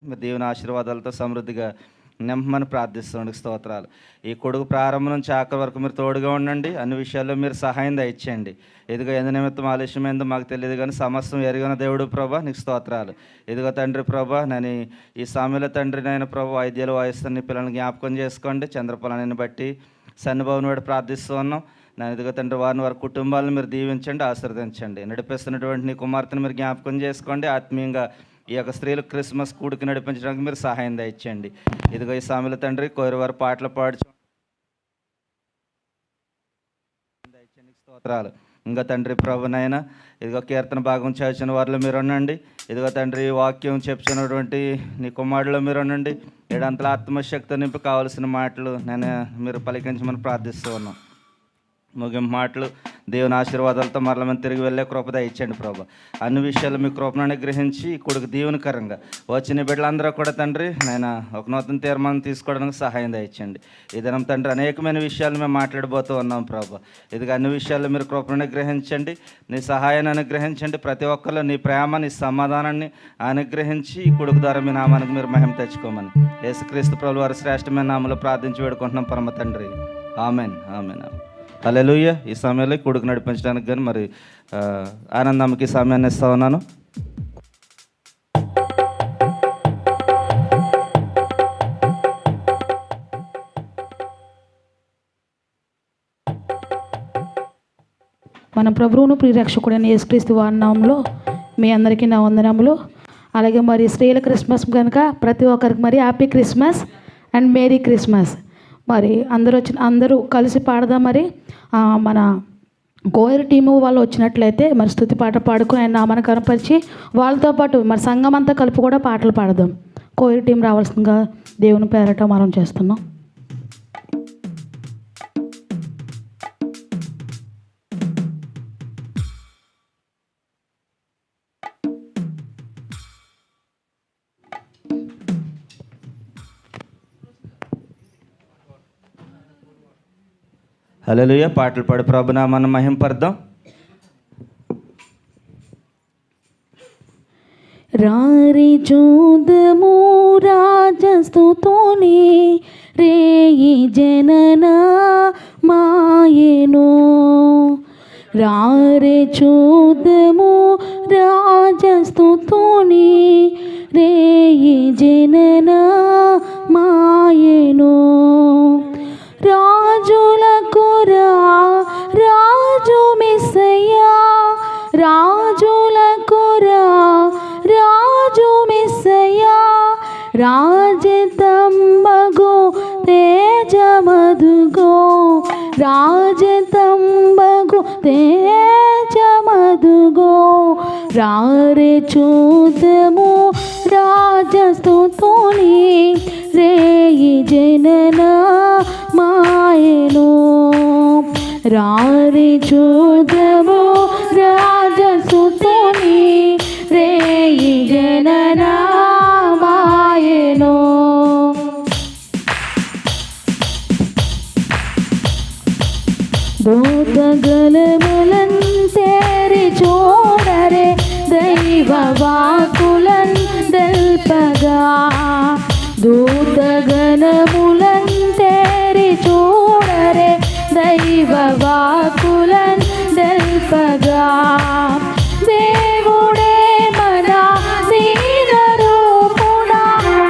మీరు దేవుని ఆశీర్వాదాలతో సమృద్ధిగా నింపమని ప్రార్థిస్తున్నాను. స్తోత్రాలు. ఈ కొడుకు ప్రారంభం నుంచి ఆఖరి వరకు మీరు తోడుగా ఉండండి. అన్ని విషయాల్లో మీరు సహాయం దయచేయండి. ఇదిగో ఎందు నిమిత్తం ఆలస్యమైందో మాకు తెలియదు, కానీ సమస్తం ఎరిగిన దేవుడు ప్రభా నీకు స్తోత్రాలు. ఇదిగో తండ్రి ప్రభా, నేను ఈ సామెల తండ్రి నైనా ప్రభా వైద్యాలు వాయిస్తున్న పిల్లల్ని జ్ఞాపకం చేసుకోండి. చంద్రపలాన్ని బట్టి సన్నిభావం బట్టి ప్రార్థిస్తూ ఉన్నాం. నేను ఇదిగో తండ్రి వారి కుటుంబాలను మీరు దీవించండి, ఆశీర్వదించండి. నడిపిస్తున్నటువంటి నీ కుమార్తెను మీరు జ్ఞాపకం చేసుకోండి. ఆత్మీయంగా ఈ యొక్క స్త్రీలు క్రిస్మస్ కూడికి నడిపించడానికి మీరు సహాయం దయచేయండి. ఇదిగో ఈ సామెల తండ్రి కోరివారు పాటలు దయచేయండి. స్తోత్రాలు. ఇంకా తండ్రి ప్రభునైనా ఇదిగో కీర్తన భాగం చదివిన వారిలో మీరు ఉండండి. ఇదిగో తండ్రి వాక్యం చెప్తున్నటువంటి నీ కుమారులో మీరు ఉండండి. ఏడంతల ఆత్మశక్తి నింపి కావలసిన మాటలు మీరు పలికించమని ప్రార్థిస్తూ ఉన్నాం. ముగింపు మాటలు దేవుని ఆశీర్వాదాలతో మరల మనం తిరిగి వెళ్ళే కృపద ఇచ్చండి ప్రభా. అన్ని విషయాలు మీ కృపను అనుగ్రహించి కొడుకు దీవెనకరంగా వచ్చిన బిడ్డలందరూ కూడా తండ్రి నేను ఒక నూతన తీర్మానం తీసుకోవడానికి సహాయం దయచండి. ఈ దినం తండ్రి అనేకమైన విషయాలు మేము మాట్లాడబోతూ ఉన్నాం ప్రభా. ఇదిగా అన్ని విషయాల్లో మీరు కృపను అనుగ్రహించండి, నీ సహాయాన్ని అనుగ్రహించండి. ప్రతి ఒక్కరిలో నీ ప్రేమ నీ సమాధానాన్ని అనుగ్రహించి ఈ కొడుకు ద్వారా మీ నామానికి మీరు మహిమ తెచ్చుకోమని యేసుక్రీస్తు ప్రభువు వారి శ్రేష్టమైన నామములో ప్రార్థించి వేడుకుంటున్నాం పరమ తండ్రి. Amen amen. హల్లెలూయా. ఈ సమయంలో కొడుకు నడిపించడానికి కానీ మరి ఆనందమ్మకి సమయాన్ని ఇస్తా ఉన్నాను. మన ప్రభువును ప్రియరక్షకుడైన యేసుక్రీస్తు వారి నామములో మీ అందరికీ నా వందనములు. అలాగే మరి స్త్రీల క్రిస్మస్ కనుక ప్రతి ఒక్కరికి మరి happy Christmas and merry Christmas. మరి అందరూ కలిసి పాడదాం. మరి మన కోయర్ టీము వాళ్ళు వచ్చినట్లయితే మరి స్తుతి పాట పాడుకుని ఆయన నామాన్ని కనపరిచి వాళ్ళతో పాటు మరి సంఘం అంతా కలిపి కూడా పాటలు పాడదాం. కోయర్ టీం రావాల్సిందిగా దేవుని పేరట మనం చేస్తున్నాం. హల్లెలూయా. పాటలు పాడి ప్రభునామాన్ని మహింపర్దాం. రారి చూదము రాజస్తుతోనే రేయి జనన మాయెను. రారి చూదము రాజస్తుతోనే రేయి జనన మాయెను. రాజులకు రాజు మెస్సయ్యా, రాజులకు రాజు మెస్సయ్యా, రాజతంబగు తేజమదుగో, రాజతంబగు తేజమదుగో. రారే చూదము రాజస్తుతోనే రేయి జనన మాయెను. రారి చూదము రాజస్తుతోనే రేయి జనన మాయెను. దూతగణములన్ తేరి చూడరే దైవ వాకులన్ దల్పగా, దూతగణములన్ తేరి చూడరే దైవ వాకులన్ దల్పగా. దేవుడే మన దీన రూపుణ,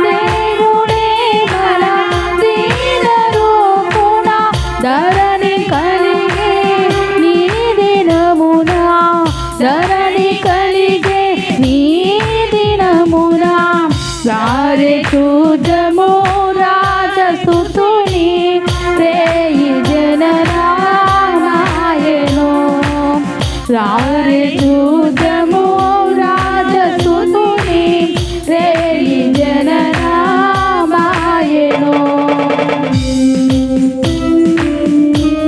దేవుడే మన దీన రూపుణ, ధరణి కలిగే నీ దినమున, ధరణి కలిగే నీ దినమున. రారే చూదము రాజస్తుతోనే రేయి జనన మాయెను. రారే చూదము రాజస్తుతోనే రేయి జనన మాయెను.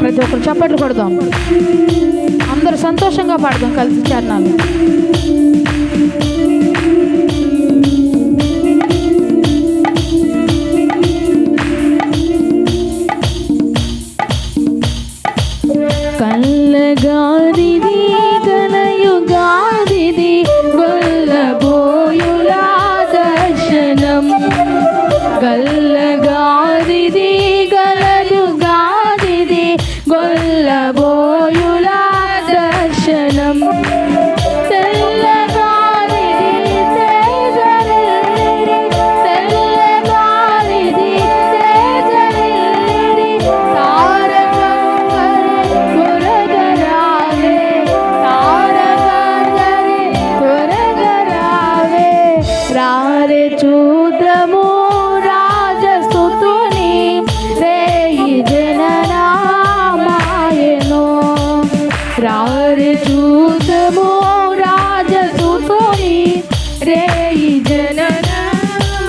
ప్రతి ఒక్కరు చప్పట్లు కొడదాం, అందరూ సంతోషంగా పాడదాం కలిసి చరణాలు. కల్లగారిది గలయుగాదిది గొల్లబోయులా దర్శనం, గల్లగారిది గలదు గాదిది గొల్లబోయుల దర్శనం తెల్లగారిది తేజరిల్లిరి తెల్లగారిది తేజరిల్లిరి తారకంగరి కొరగరావే తారకంగరి కొరగరావే రారే చూద్రము రాజస్తుతుని రేయి జననామాయను రారే చూద్రము రాజస్తుతుని రేయి జననామాయను.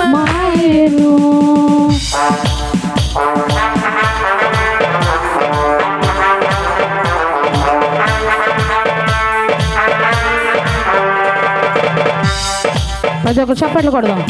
ప్రతి ఒక్కరు చప్పట్లు కొడదాం.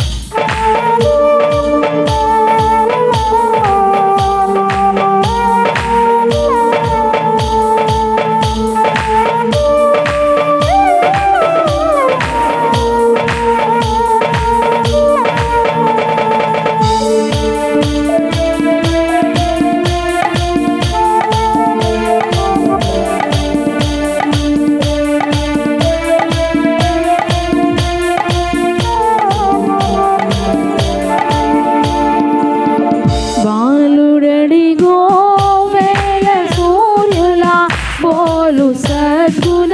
బాలుడడిగో వేల సూర్యుల బోలు సద్గుణాశీలుడు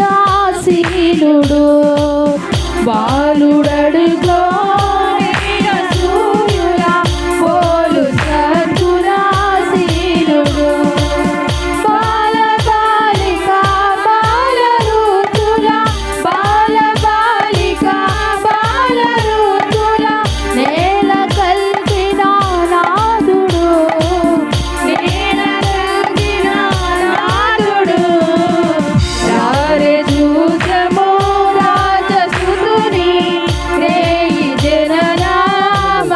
బాలుడడిగో వేల సూర్యుల బోలు సద్గుణాశీలుడు బాలబాలిక బాలరుతుల బాలబాలిక బాలరుతుల నేల కల్పిన నాదుడు నేల కల్పిన నాదుడు రారే చూద్రము రాజసుతుని రేయి జననామాయను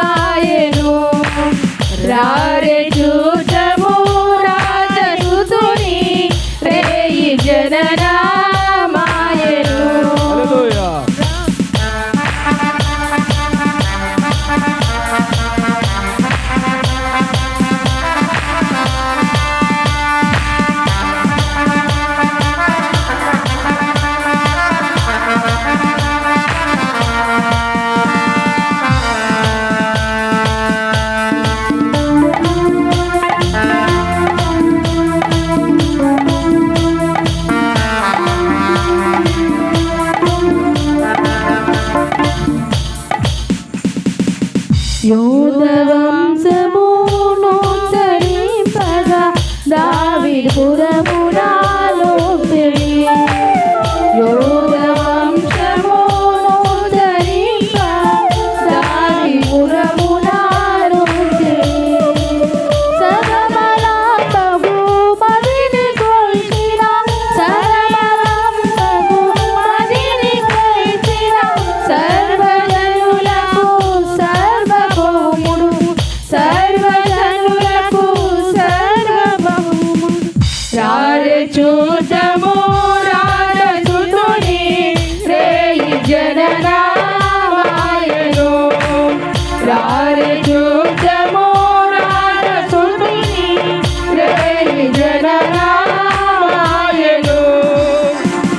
రారే చూద్రము రాజసుతుని రేయి జననామాయను. యోధవంశమును ధరింపగా దావీదుపురమునాలో పెరి యోధవంశమును ధరింపగా దావీదుపురమునాలో పెరి సరమలంబగు మదిని కొల్చిన సరమలంబగు మదిని కొల్చిన సర్వజనులకు సర్వభౌముడు సర్వజనులకు సర్వభౌముడు రారే చూద్రము రాజసుతుని రేయి జననామాయను రారే చూద్రము రాజసుతుని రేయి జననామాయను.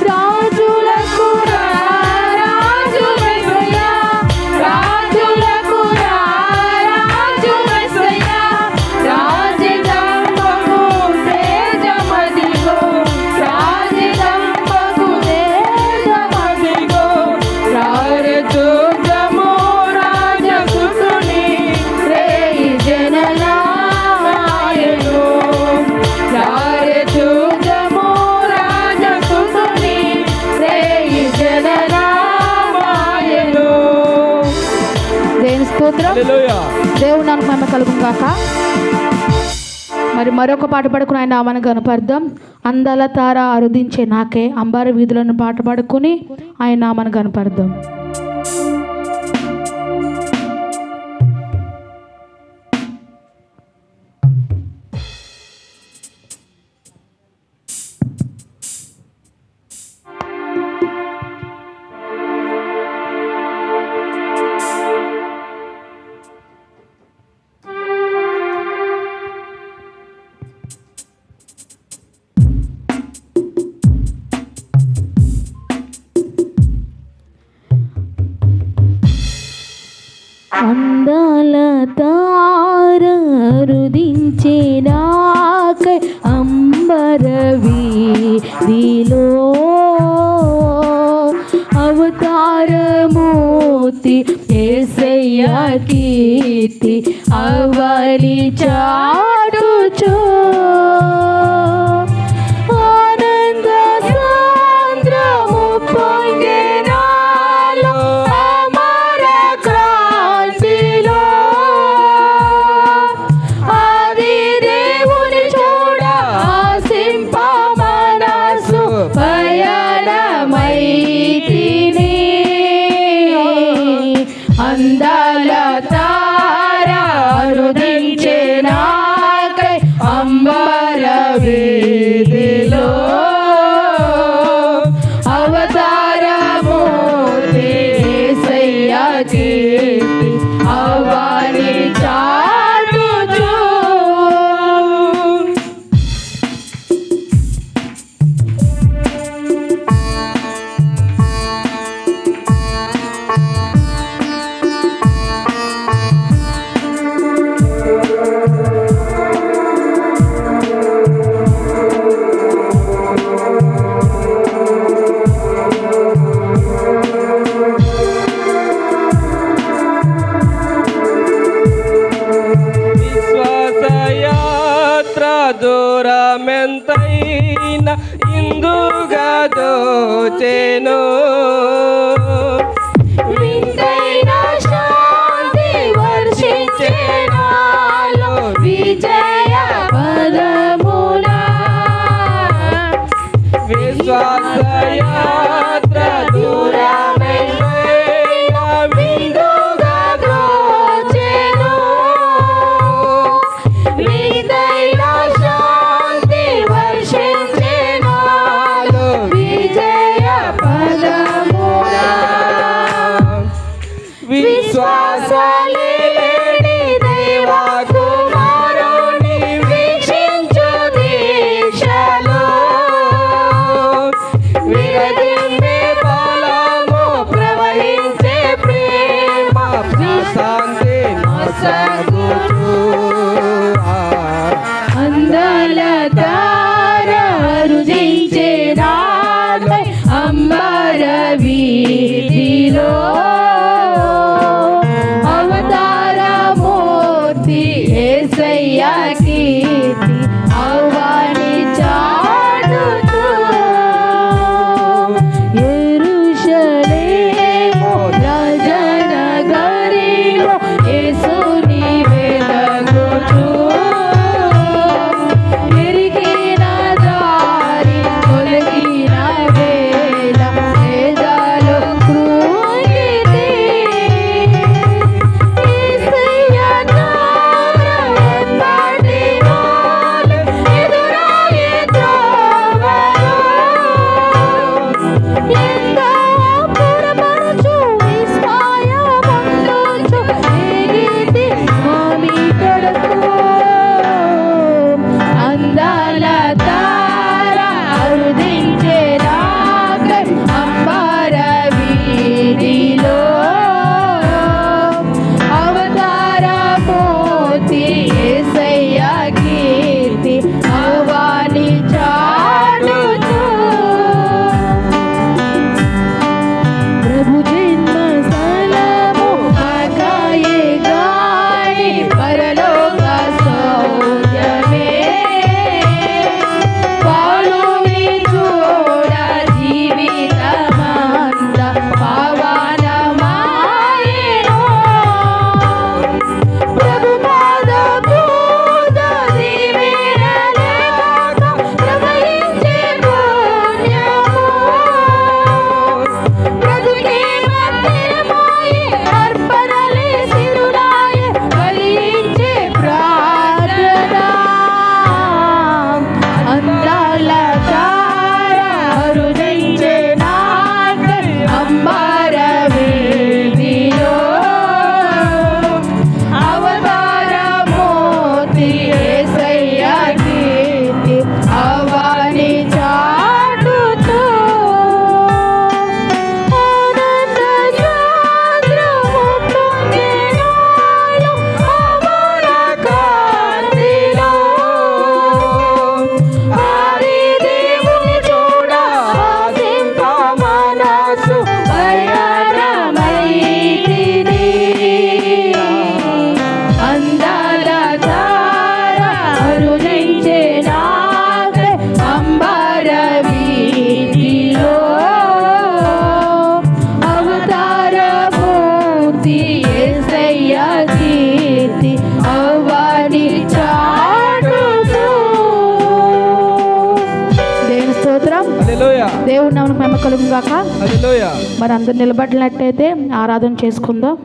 రాజులకు రాజు మెస్సయ్య రాజులకు రాజు మెస్సయ్య రాజదంబకు తేజమదిగో రాజదంబకు తేజమదిగో రారే చూద్రము రాజసుతుని రేయి జననామాయను రారే చూద్రము రాజసుతుని రేయి జననామాయను. దేవుని స్తోత్రం. దేవుని నామమున మహిమ కలుగును గాక. మరి మరొక పాట పాడుకుని ఆయన నామాన్ని గనపర్దాం. అందాల తార అరుదించే నాకే అంబార వీధులను పాట పాడుకుని ఆయన నామాన్ని గనపర్దాం. అందాల తార రుదించే నాకై అంబర వీధిలో అవతారమూర్తి యేసయ్యా కీర్తి అవలి చాటుచో ఆనంద సాంద్రము పొంగే నాలో అమర క్రాంతిలో ఆది దేవుని చూడ ఆశింప మనసు పయనమైతిని అందాల తార రుదించే నాకై అంబర వీధిలో అవతారమూర్తి యేసయ్యా కీర్తి అవని చాటుచు విశ్వాసయాత్ర దూరమెంతైన ఇందుగా దోచెను వింతైన శాంతి వర్షించే నాలో విజయ పదముల విశ్వాసయాత్ర దూరమెంతైన విందుగా దోచెను వింతైన శాంతి వర్షించే నాలో విజయ పదముల విశ్వాసలేని దేవా కుమారుని వీక్షించు దీక్షలో విరజిమ్మే బలము ప్రవహించే ప్రేమ శాంతి నొసగుచు అందాల తార రుదించే నాకై అంబర వీధిలో అవతారమూర్తి యేసయ్యా కీర్తి అవని చాటుచు యెరూషలేము రాజనగరిలో యేసుని వెదకుచు ఎరిగిన దారి తొలగిన వేళ వేదాలు కృంగిన మహిమ కలుగును గాక. హల్లెలూయా. మరి అందరు నిలబడినట్టయితే ఆరాధన చేసుకుందాం.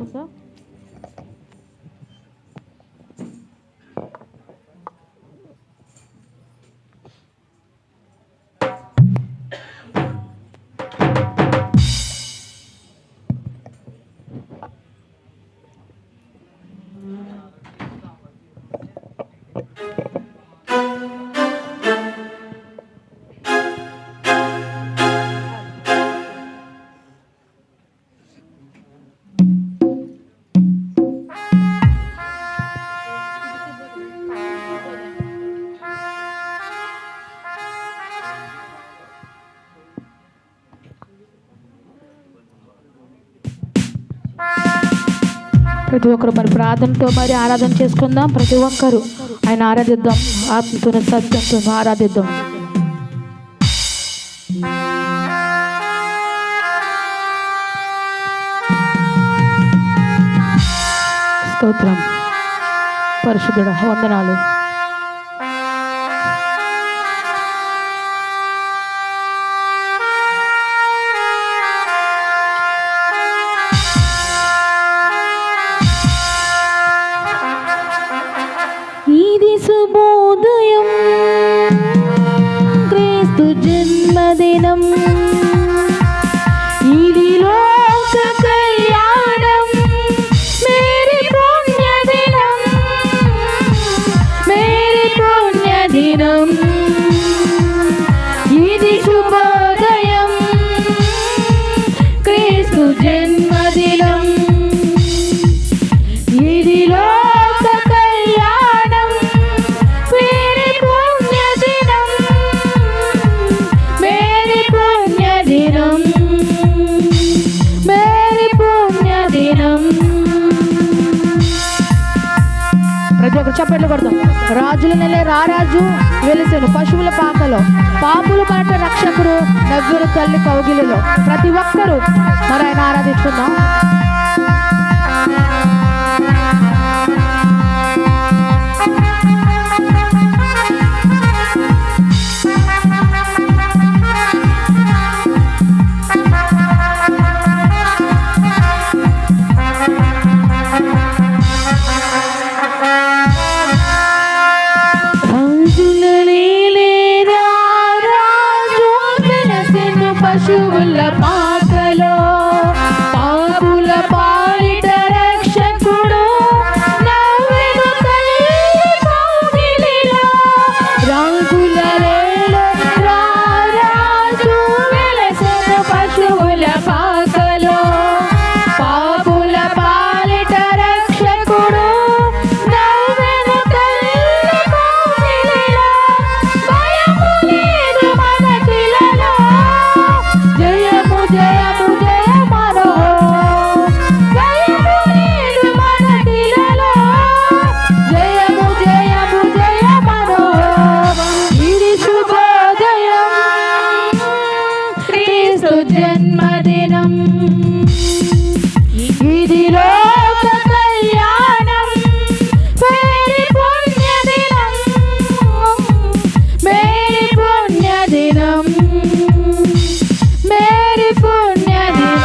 ప్రతి ఒక్కరు మరి ప్రార్థనతో మరి ఆరాధన చేసుకుందాం. ప్రతి ఒక్కరు ఆయన ఆరాధిద్దాం, ఆత్మతో సత్యంతో ఆరాధిద్దాం. స్తోత్రం. పరిశుద్ధుడా వందనాలు. ఇది శుభోదయం, క్రీస్తు జన్మదినం, ఇది లోక కళ్యాణం, మేరీ పుణ్యదినం, మేరీ పుణ్యదినం. ఇది శుభోదయం, క్రీస్తు జన్మదినం, ఇది లోక కళ్యాణం, మేరీ పుణ్యదినం, మేరీ పుణ్యదినం, మేరీ పుణ్యదినం. ప్రతి ఒక్కరు చప్పట్లు కొడతాం. రాజుల నెల రారాజు వెలిసెను పశువుల పాకలో, పాపుల పాట రక్షకుడు నవ్వురు తల్లి కౌగిలిలో. ప్రతి ఒక్కరూ మరి ఆయన ఆరాధించుకుందాం. పశువుల పాకలో, పాపుల పాలిట రక్షకుడు నవ్వెను తల్లి కౌగిలిలో. రంగుల రేలో రారాజు వెలసెను పశువుల పాకలో, పాపుల పాలిట రక్షకుడు నవ్వెను తల్లి కౌగిలిలో. భయము లేదు మనకిలలో, జయము జయము జయమనో. భయము లేదు మనకిలలో, జయము జయము జయమనో. ఇది శుభోదయం, క్రీస్తు జన్మదినం, ఇది లోక కళ్యాణం, మేరీ పుణ్యదినం, మేరీ పుణ్యదినం, మేరీ పుణ్యదినం.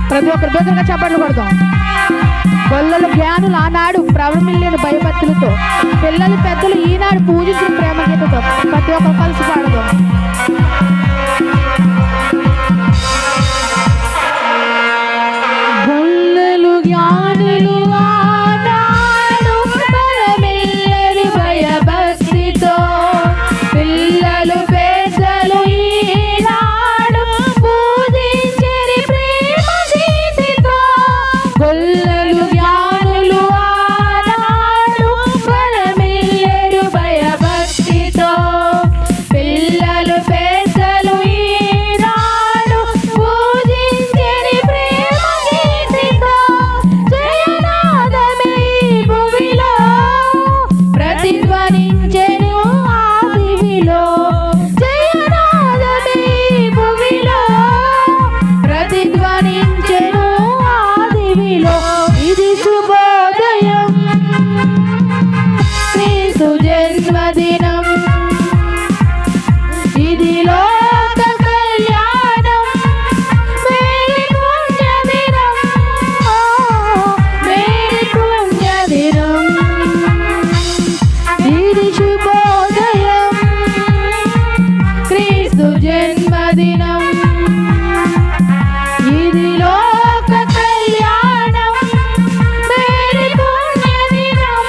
ప్రతి ఒక్కరు బెదరగా చప్పట్లు కొడదాం. గొల్లలు జ్ఞానులు ఆనాడు ప్రవమిల్లేని భయభక్తులతో, పిల్లలు పెద్దలు ఈనాడు పూజించిన ప్రేమ గీతతో ప్రతి ఒక్కరు కలిసి పాడదాం. గొల్లలు జ్ఞానులు ఆనాడు ప్రవమిల్లేని భయభక్తితో, పిల్లలు పెద్దలు ఈనాడు పూజించని ప్రేమ గీతితో. గొల్లలు జ్ఞానులు ఆనాడు ప్రవమిల్లేరు భయభక్తితో, పిల్లలు శుభోదయం క్రీస్తు జన్మదినం ఇది లోక కళ్యాణం మేరీ పుణ్యదినం మేరీ పుణ్యదినం ఇది శుభోదయం క్రీస్తు జన్మదినం ఇది లోక కళ్యాణం మేరీ పుణ్యదినం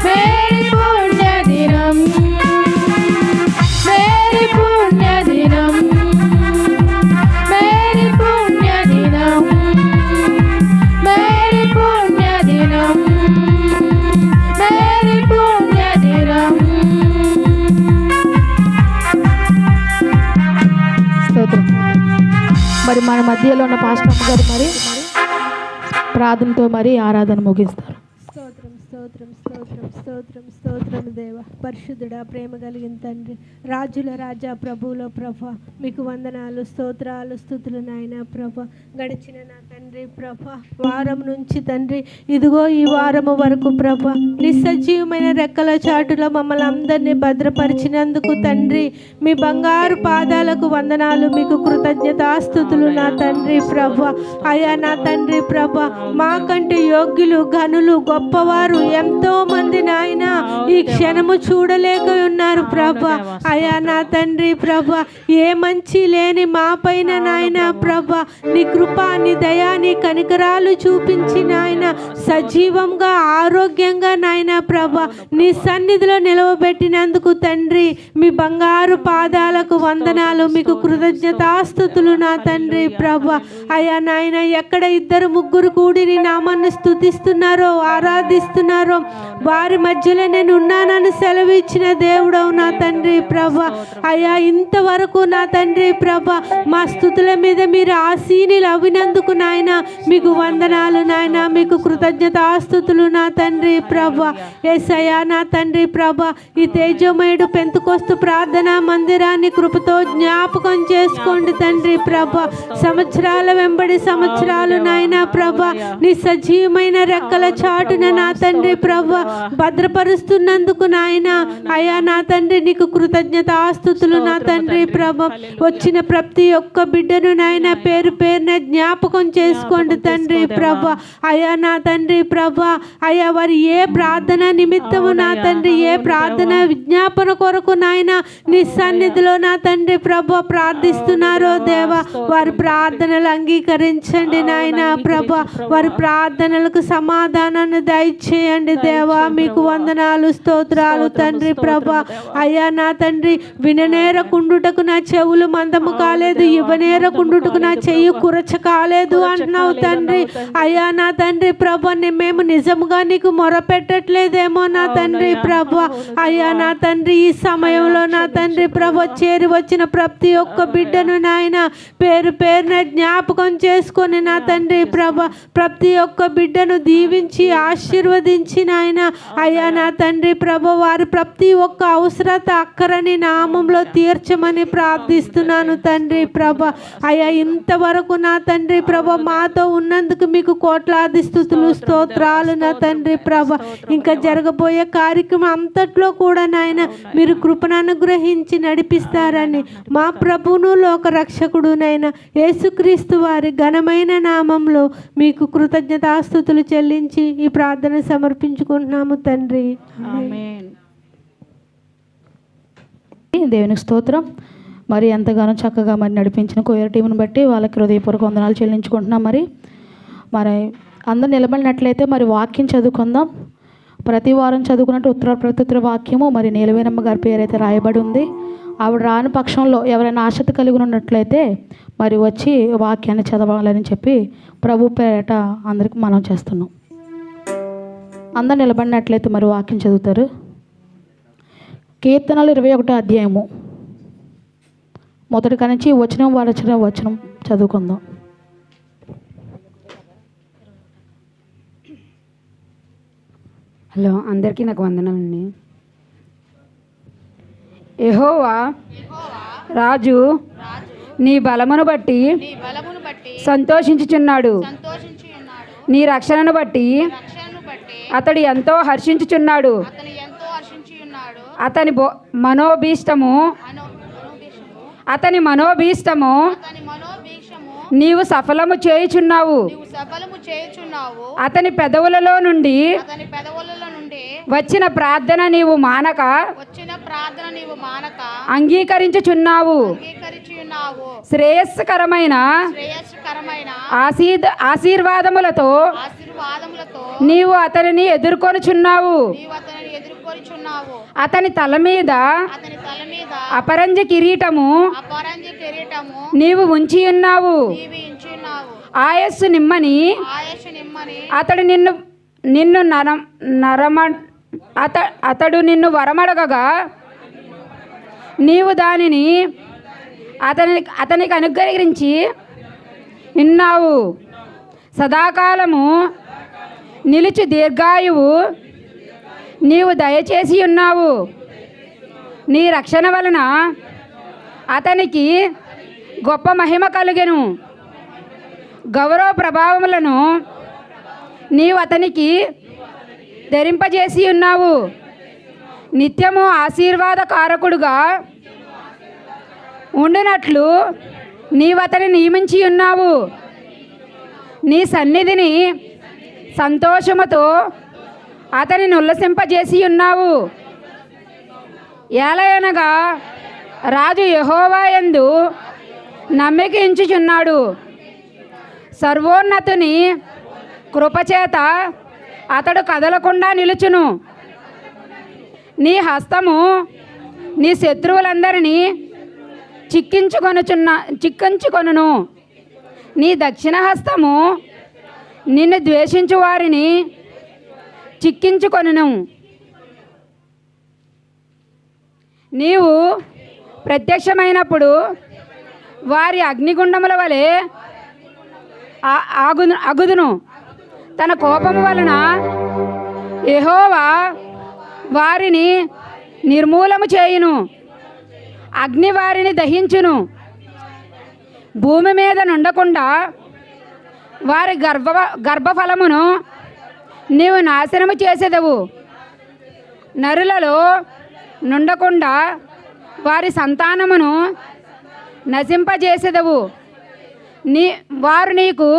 మేరీ పుణ్యదినం మేరీ పుణ్యదినం మేరీ పుణ్యదినం మేరీ పుణ్యదినం మేరీ పుణ్యదినం. స్తోత్రం. మరి మన మధ్యలో ఉన్న పాస్టర్ గారు మరి ప్రార్థనతో మరి ఆరాధన ముగిస్తారు. స్తోత్రం స్తోత్రం స్తోత్రం స్తోత్రం స్తోత్రం దేవ పరిశుద్ధుడా ప్రేమ కలిగిన తండ్రి రాజుల రాజా ప్రభువులో ప్రభ మీకు వందనాలు స్తోత్రాలు స్తుతులు నాయన ప్రభ గడిచిన నా తండ్రి ప్రభ వారం నుంచి తండ్రి ఇదిగో ఈ వారము వరకు ప్రభ నిస్సజీవమైన రెక్కల చాటులో మమ్మల్ని అందరినీ భద్రపరిచినందుకు తండ్రి మీ బంగారు పాదాలకు వందనాలు మీకు కృతజ్ఞతాస్తుతులు నా తండ్రి ప్రభ అయ్యా నా తండ్రి ప్రభ మాకంటే యోగ్యులు ఘనులు గొప్పవారు ఎంతో మంది నాయన ఈ క్షణము చూడలేక ఉన్నారు ప్రభ అయ్యా నా తండ్రి ప్రభ ఏ మంచి లేని మా పైన నాయన ప్రభ నీ కృప నీ దయా నీ కనికరాలు చూపించి నాయన సజీవంగా ఆరోగ్యంగా నాయన ప్రభ నీ సన్నిధిలో నిలవబెట్టినందుకు తండ్రి మీ బంగారు పాదాలకు వందనాలు మీకు కృతజ్ఞతాస్తుతులు నా తండ్రి ప్రభ అయ్యా నాయన ఎక్కడ ఇద్దరు ముగ్గురు కూడి నీ నామాన్ని స్తుతిస్తున్నారో ఆరాధిస్తున్నారో వారి మధ్యలో నేను ఉన్నానని సెలవు ఇచ్చిన దేవుడవు నా తండ్రి ప్రభ అయ్యా ఇంతవరకు నా తండ్రి ప్రభ మా స్తుతుల మీద మీరు ఆసీనులు అవినందుకు నాయన మీకు వందనాలు నాయన మీకు కృతజ్ఞతాస్తుతులు నా తండ్రి ప్రభ యేసయ్యా నా తండ్రి ప్రభ ఈ తేజోమయుడు పెంతుకొస్తు ప్రార్థనా మందిరాన్ని కృపతో జ్ఞాపకం చేసుకోండి తండ్రి ప్రభ సంవత్సరాల వెంబడి సంవత్సరాలు నాయన ప్రభ నీ సజీవమైన రెక్కల చాటున నా తండ్రి ప్రభ భద్రపరుస్తున్నందుకు నాయన అయ్యా నా తండ్రి నీకు కృతజ్ఞతాస్తుతులు నా తండ్రి ప్రభ వచ్చిన ప్రతి ఒక్క బిడ్డను నాయన పేరు పేరున జ్ఞాపకం చేసుకోండి తండ్రి ప్రభ అయ్యా నా తండ్రి ప్రభ అయ్యా వారి ఏ ప్రార్థన నిమిత్తము నా తండ్రి ఏ ప్రార్థన విజ్ఞాపన కొరకు నాయన నీ సన్నిధిలో నా తండ్రి ప్రభ ప్రార్థిస్తున్నారో దేవ వారి ప్రార్థనలు అంగీకరించండి నాయన ప్రభ వారి ప్రార్థనలకు సమాధానాన్ని దయచేయండి దేవా మీకు వందనాలు స్తోత్రాలు తండ్రి ప్రభ అయ్యా నా తండ్రి విననేరకుండుటకు నా చెవులు మందము కాలేదు ఇవ్వనేరకుండుటకు నా చెయ్యి కురచ కాలేదు అంటున్నావు తండ్రి అయ్యా నా తండ్రి ప్రభ మేము నిజముగా నీకు మొరపెట్టట్లేదేమో నా తండ్రి ప్రభ అయ్యా నా తండ్రి ఈ సమయంలో నా తండ్రి ప్రభ చేరి వచ్చిన ప్రతి ఒక్క బిడ్డను నాయన పేరు పేరున జ్ఞాపకం చేసుకొని నా తండ్రి ప్రభ ప్రతి ఒక్క బిడ్డను దీవించి ఆశీర్వదించి నాయన అయ్యా నా తండ్రి ప్రభ వారి ప్రతి ఒక్క అవసరత అక్కరని నామంలో తీర్చమని ప్రార్థిస్తున్నాను తండ్రి ప్రభ అయ్యా ఇంతవరకు నా తండ్రి ప్రభ మాతో ఉన్నందుకు మీకు కోట్లాది స్తుతులు స్తోత్రాలు నా తండ్రి ప్రభ ఇంకా జరగబోయే కార్యక్రమం అంతట్లో కూడా నాయన మీరు కృపను అనుగ్రహించి నడిపిస్తారని మా ప్రభువును లోక రక్షకుడునైన యేసుక్రీస్తు వారి ఘనమైన నామంలో మీకు కృతజ్ఞతాస్తుతులు చెల్లించి ఈ ప్రార్థన సమర్పించుకుంటున్నాము తండ్రి ఆమేన్. దేవునికి స్తోత్రం. మరి ఎంతగానో చక్కగా మరి నడిపించిన కొయ్యర్ టీంను బట్టి వాళ్ళకి హృదయపూర్వక వందనాలు చెల్లించుకుంటున్నాం. మరి అందరూ నిలబడినట్లయితే మరి వాక్యం చదువుకుందాం. ప్రతి వారం చదువుకున్నట్టు ఉత్తర ప్రత్యుత్తర వాక్యము మరి నీలవేణమ్మ గారి పేరు అయితే రాయబడి ఉంది. ఆవిడ రాని పక్షంలో ఎవరైనా ఆసక్తి కలిగి ఉన్నట్లయితే మరి వచ్చి వాక్యాన్ని చదవాలని చెప్పి ప్రభు పేరట అందరికి మనం చేస్తున్నాం. అందరు నిలబడినట్లయితే మరి వాక్యం చదువుతారు. కీర్తనలు 21వ అధ్యాయము మొదటి నుంచి వచనం చదువుకుందాం. హలో, అందరికీ నాకు వందనాలండి. యెహోవా రాజు నీ బలమును బట్టి సంతోషించుచున్నాడు. నీ రక్షణను బట్టి అతడు ఎంతో హర్షించుచున్నాడు. అతని మనోభీష్టము నీవు సఫలము చేయుచున్నావు. అతని పెదవులలో నుండి వచ్చిన ప్రార్థన నీవు మానక అంగీకరించుచున్నావు. శ్రేయస్కరమైన ఆశీర్వాదములతో నీవు అతనిని ఎదుర్కొనుచున్నావు. అతని తల మీద అపరంజ కిరీటము నీవు ఉంచి ఉన్నావు. ఆయస్సు నిమ్మని అతడు అతడు నిన్ను వరమడగగా నీవు దానిని అతనికి అనుగ్రహించి ఉన్నావు. సదాకాలము నిలిచి దీర్ఘాయువు నీవు దయచేసి ఉన్నావు. నీ రక్షణ వలన అతనికి గొప్ప మహిమ కలుగెను. గౌరవ ప్రభావములను నీవు అతనికి ధరింపజేసి ఉన్నావు. నిత్యము ఆశీర్వాదకారకుడుగా ఉండునట్లు నీవు అతని నియమించి ఉన్నావు. నీ సన్నిధిని సంతోషముతో అతనిని ఉల్లసింపజేసి ఉన్నావు. ఏలయనగా రాజు యెహోవా యందు నమ్మిక ఉంచుచున్నాడు. సర్వోన్నతుని కృపచేత అతడు కదలకుండా నిలుచును. నీ హస్తము నీ శత్రువులందరినీ చిక్కించుకొనును. నీ దక్షిణ హస్తము నిన్ను ద్వేషించు వారిని చిక్కించుకొనును. నీవు ప్రత్యక్షమైనప్పుడు వారి అగ్నిగుండముల వలె అగుదును. తన కోపము వలన యెహోవా వారిని నిర్మూలము చేయును. అగ్ని వారిని దహించును. భూమి మీద నుండకుండా వారి గర్భఫలమును నీవు నాశనము చేసేదవు. నరులలో నుండకుండా వారి సంతానమును నశింపజేసేదవు. వారు నీకు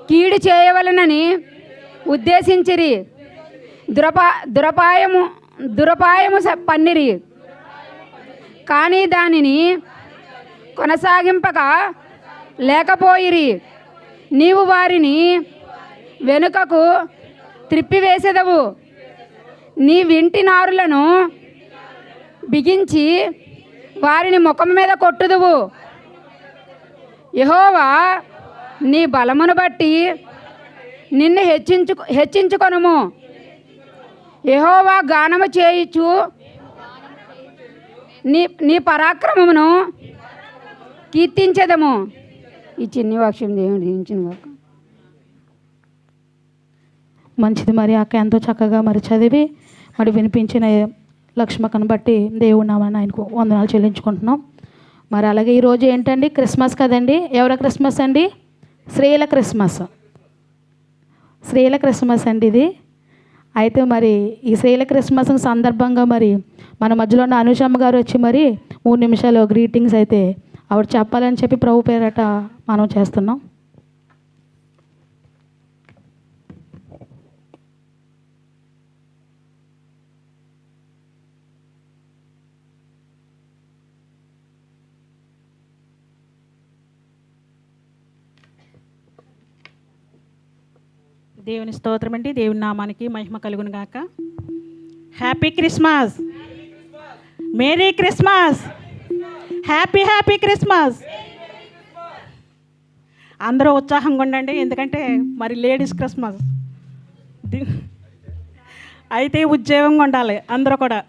కీడు చేయవలనని ఉద్దేశించిరి. దురపాయము పన్నిరి, కానీ దానిని కొనసాగింపక లేకపోయిరి. నీవు వారిని వెనుకకు త్రిప్పివేసెదవు. నీ వింటి నారులను బిగించి వారిని ముఖం మీద కొట్టుదువు. యెహోవా నీ బలమును బట్టి నిన్ను హెచ్చించుకొనుము. యెహోవా గానము చేయుచు నీ పరాక్రమమును కీర్తించెదము. ఈ చిన్ని వాక్యం దేవుడు దీవించును గాక. మంచిది. మరి అక్క ఎంతో చక్కగా మరి చదివి మరి వినిపించిన లక్ష్మకను బట్టి దేవుడు నామని ఆయనకు వందనాలు చెల్లించుకుంటున్నాం. మరి అలాగే ఈరోజు ఏంటండి, క్రిస్మస్ కదండి. ఎవరి క్రిస్మస్ అండి? స్త్రీల క్రిస్మస్. స్త్రీల క్రిస్మస్ అండి ఇది. అయితే మరి ఈ స్త్రీల క్రిస్మస్ సందర్భంగా మరి మన మధ్యలో ఉన్న అనుషమ్మ గారు వచ్చి మరి 3 నిమిషాలు గ్రీటింగ్స్ అయితే ఆవిడ చెప్పాలని చెప్పి ప్రభు పేరట మనం చేస్తున్నాం. దేవుని స్తోత్రం అండి. దేవుని నామానికి మహిమ కలుగును గాక. Happy Christmas, merry Christmas, happy happy Christmas. అందరూ ఉత్సాహంగా ఉండండి, ఎందుకంటే మరి లేడీస్ క్రిస్మస్ అయితే ఉద్యోగంగా ఉండాలి అందరూ కూడా.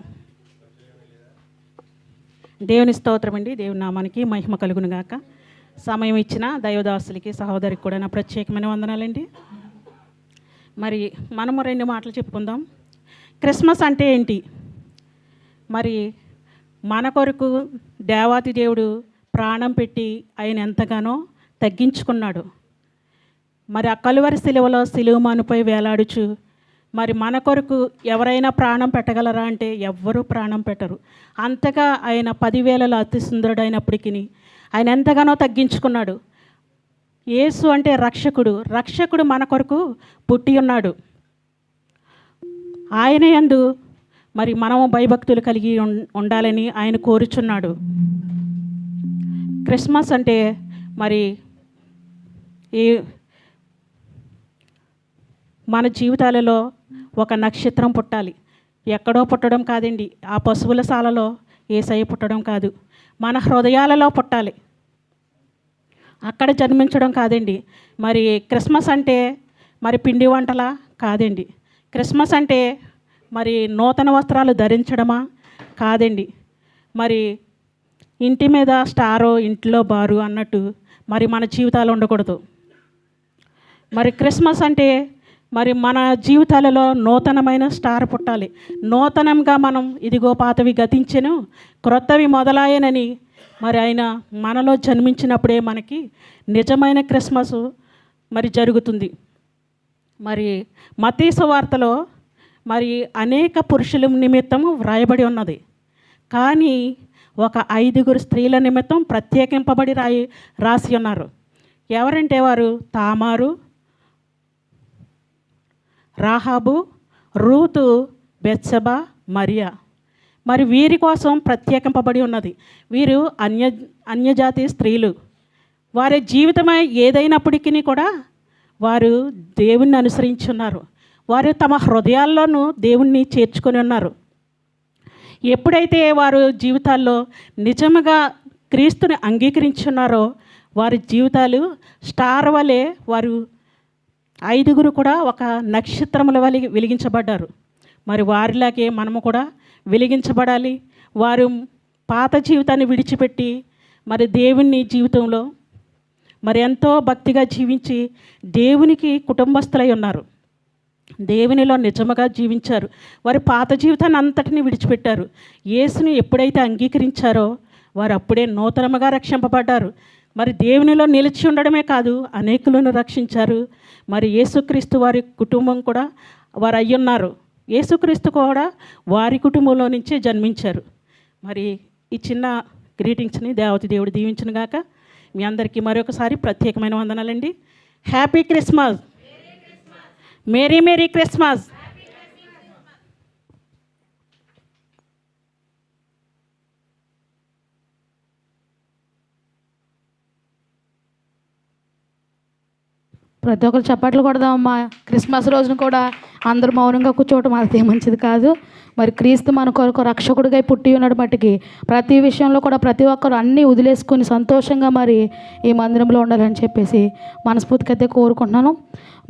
దేవుని స్తోత్రం అండి. దేవుని నామానికి మహిమ కలుగును గాక. సమయం ఇచ్చిన దైవదాసులకి సహోదరికి కూడా నా ప్రత్యేకమైన వందనాలండి. మరి మనము 2 మాటలు చెప్పుకుందాం. క్రిస్మస్ అంటే ఏంటి? మరి మన కొరకు దేవాతి దేవుడు ప్రాణం పెట్టి ఆయన ఎంతగానో తగ్గించుకున్నాడు. మరి ఆ కలువరి శిలువలో సిలువమానుపై వేలాడుచు మరి మన కొరకు ఎవరైనా ప్రాణం పెట్టగలరా అంటే ఎవ్వరూ ప్రాణం పెట్టరు. అంతగా ఆయన 10,000లో అతి సుందరుడైనప్పటికీ ఆయన ఎంతగానో తగ్గించుకున్నాడు. యేసు అంటే రక్షకుడు. రక్షకుడు మన కొరకు పుట్టి ఉన్నాడు. ఆయన యందు మరి మనము భయభక్తులు కలిగి ఉండాలని ఆయన కోరుచున్నాడు. క్రిస్మస్ అంటే మరి ఈ మన జీవితాలలో ఒక నక్షత్రం పుట్టాలి. ఎక్కడో పుట్టడం కాదండి, ఆ పశువుల శాలలో యేసయ్య పుట్టడం కాదు, మన హృదయాలలో పుట్టాలి. అక్కడ జన్మించడం కాదండి. మరి క్రిస్మస్ అంటే మరి పిండి వంటలా కాదండి. క్రిస్మస్ అంటే మరి నూతన వస్త్రాలు ధరించడమా కాదండి. మరి ఇంటి మీద స్టారో ఇంట్లో బారు అన్నట్టు మరి మన జీవితాలు ఉండకూడదు. మరి క్రిస్మస్ అంటే మరి మన జీవితాలలో నూతనమైన స్టార్ పుట్టాలి. నూతనంగా మనం ఇదిగో పాతవి గతించెను క్రొత్తవి మొదలాయనని మరి ఆయన మనలో జన్మించినప్పుడే మనకి నిజమైన క్రిస్మస్ మరి జరుగుతుంది. మరి మత్తయి సువార్తలో మరి అనేక పురుషుల నిమిత్తము వ్రాయబడి ఉన్నది, కానీ ఒక 5 స్త్రీల నిమిత్తం ప్రత్యేకింపబడి రాసి ఉన్నారు. ఎవరంటే వారు తామారు, రాహాబు, రూతు, బెత్షెబా, మరియా. మరి వీరి కోసం ప్రత్యేకింపబడి ఉన్నది. వీరు అన్యజాతి స్త్రీలు. వారి జీవితమై ఏదైనప్పటికీ కూడా వారు దేవుణ్ణి అనుసరించున్నారు. వారు తమ హృదయాల్లోనూ దేవుణ్ణి చేర్చుకొని ఉన్నారు. ఎప్పుడైతే వారు జీవితాల్లో నిజముగా క్రీస్తుని అంగీకరించున్నారో వారి జీవితాలు స్టార్ వలె వారు 5 కూడా ఒక నక్షత్రముల వలె వెలిగించబడ్డారు. మరి వారిలాగే మనము కూడా వెలిగించబడాలి. వారు పాత జీవితాన్ని విడిచిపెట్టి మరి దేవుని జీవితంలో మరి ఎంతో భక్తిగా జీవించి దేవునికి కుటుంబస్తులై ఉన్నారు. దేవునిలో నిజముగా జీవించారు. వారి పాత జీవితాన్ని అంతటిని విడిచిపెట్టారు. యేసుని ఎప్పుడైతే అంగీకరించారో వారు అప్పుడే నూతనముగా రక్షింపబడ్డారు. మరి దేవునిలో నిలిచి ఉండడమే కాదు, అనేకులను రక్షించారు. మరి యేసుక్రీస్తు వారి కుటుంబం కూడా వారు అయ్యున్నారు. యేసుక్రీస్తు కూడా వారి కుటుంబంలో నుంచే జన్మించారు. మరి ఈ చిన్న గ్రీటింగ్స్ని దేవతి దేవుడు దీవించును గాక. మీ అందరికీ మరొకసారి ప్రత్యేకమైన వందనాలండి. Happy Christmas, merry merry Christmas. ప్రతి ఒక్కరు చప్పట్లు కొడదామమ్మా. క్రిస్మస్ రోజున కూడా అందరూ మౌనంగా కూర్చోవటం అది మంచిది కాదు. మరి క్రీస్తు మన కొరకు రక్షకుడిగా పుట్టి ఉన్నాడు మట్టికి ప్రతి విషయంలో కూడా ప్రతి ఒక్కరు అన్నీ వదిలేసుకుని సంతోషంగా మరి ఈ మందిరంలో ఉండాలని చెప్పేసి మనస్ఫూర్తిగా అయితే కోరుకుంటున్నాను.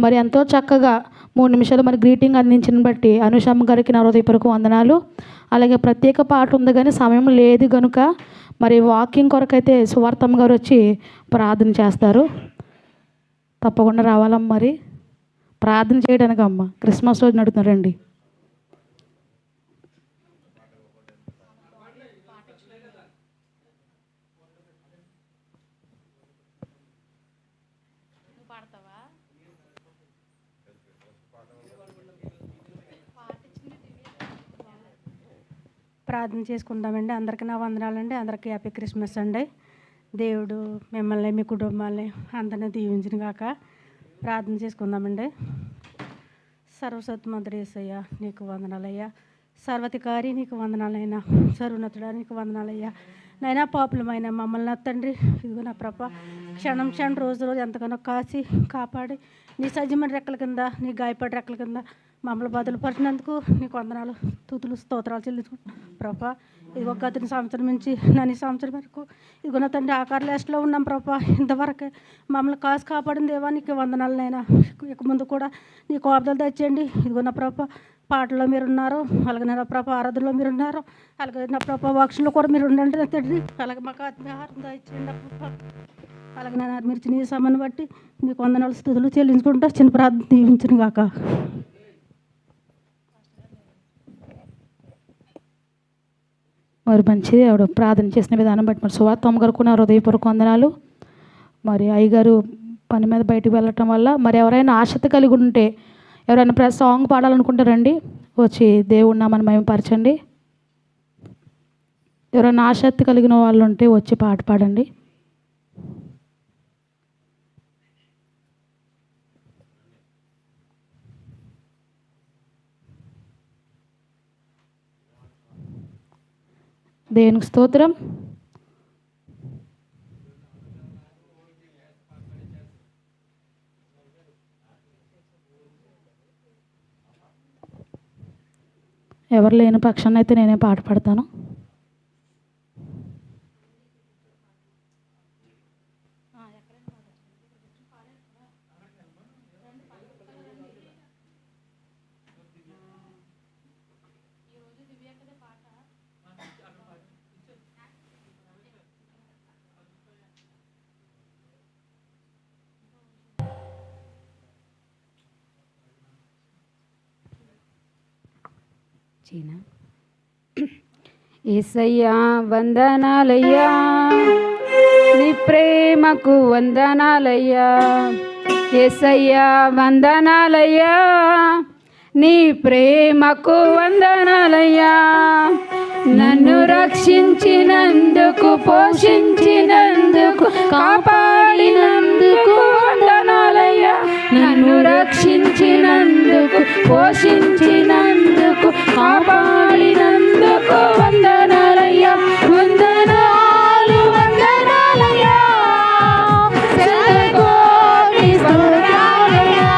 మరి ఎంతో చక్కగా 3 నిమిషాలు మరి గ్రీటింగ్ అందించిన బట్టి అనుషమ్మ గారికి నా హృదయపూర్వక వందనాలు. అలాగే ప్రత్యేక పాట ఉంది కానీ సమయం లేదు కనుక మరి వాకింగ్ కొరకైతే సువార్తమ్మ గారు వచ్చి ప్రార్థన చేస్తారు. తప్పకుండా రావాలమ్మ. మరి ప్రార్థన చేయడానికి అమ్మ క్రిస్మస్ రోజు నడుతున్నారండి. ప్రార్థన చేసుకుంటామండి. అందరికీ నా వందనాలండి. అందరికీ హ్యాపీ క్రిస్మస్ అండి. దేవుడు మిమ్మల్ని మీ కుటుంబాన్ని అందరినీ దీవించిన గాక. ప్రార్థన చేసుకుందామండి. సర్వసత్తుమంతుడు యేసయ్యా నీకు వందనాలయ్యా. సర్వధికారి నీకు వందనాలైనా. సర్వోన్నతుడా నీకు వందనాలయ్యా. నైనా పాపులమైన మమ్మల్ని తండ్రి ఇదిగో నా ప్రభ క్షణం రోజు ఎంతగానో కాచి కాపాడి నీ సజీవమైన రెక్కల కింద నీ గాయపడి రెక్కల కింద మమ్మల్ని బదులుపరిచినందుకు నీకు వందనాలు స్తుతులు స్తోత్రాలు చెల్లించుకుంటున్నాం ప్రభా. ఇదిగో గత సంవత్సరం నుంచి నన్ను సంవత్సరం వరకు ఇదిగో నా తండ్రి ఆకార లేస్ట్లో ఉన్నాం ప్రభా. ఇంతవరకు మమ్మల్ని కాసు కాపాడిన దేవా నీకు వందనాలనైనా. ఇక ముందు కూడా నీ కోపదలు తెచ్చేయండి. ఇదిగో నా ప్రభా పాటల్లో మీరు ఉన్నారు, అలాగే నా ప్రభా ఆరాధనలో మీరు ఉన్నారు, అలాగే నా ప్రభా వాక్షంలో కూడా మీరు ఉండండి నా తండ్రి. అలాగే మాకు ఆత్మీయాహారం దయచేయండి ప్రభా. అలాగే నా మీరు నీ సమయాన్ని బట్టి నీకు వందనాలు స్తుతులు చెల్లించుకుంటా చిన్న ప్రార్థన దీవించను గాక. మరి మంచిది ఆవిడ ప్రార్థన చేసిన విధానం బట్టి మరి సువార్తమ్మ గారు కూడా హృదయపూర్వక వందనాలు. మరి అయ్యగారు పని మీద బయటికి వెళ్ళటం వల్ల. మరి ఎవరైనా ఆసక్తి కలిగి ఉంటే, ఎవరైనా సాంగ్ పాడాలనుకుంటారండి, వచ్చి దేవుడి నామని మహిమపరచండి. ఎవరైనా ఆసక్తి కలిగిన వాళ్ళు ఉంటే వచ్చి పాట పాడండి. దేవునికి స్తోత్రం. ఎవరు లేని పక్షాన్ని అయితే నేనే పాట పాడతాను. యేసయ్యా వందనాలయ్యా, నీ ప్రేమకు వందనాలయ్యా. యేసయ్యా వందనాలయ్యా, నీ ప్రేమకు వందనాలయ్యా. నన్ను రక్షించినందుకు, పోషించినందుకు, కాపాడినందుకు వందనాలయ్యా. నన్ను రక్షించినందుకు, పోషించినందుకు, కాపాడినందుకు వందనాలయ్యా. వందనాలు వందనాలయ్యా, శతకోటి స్తోత్రాలయ్యా.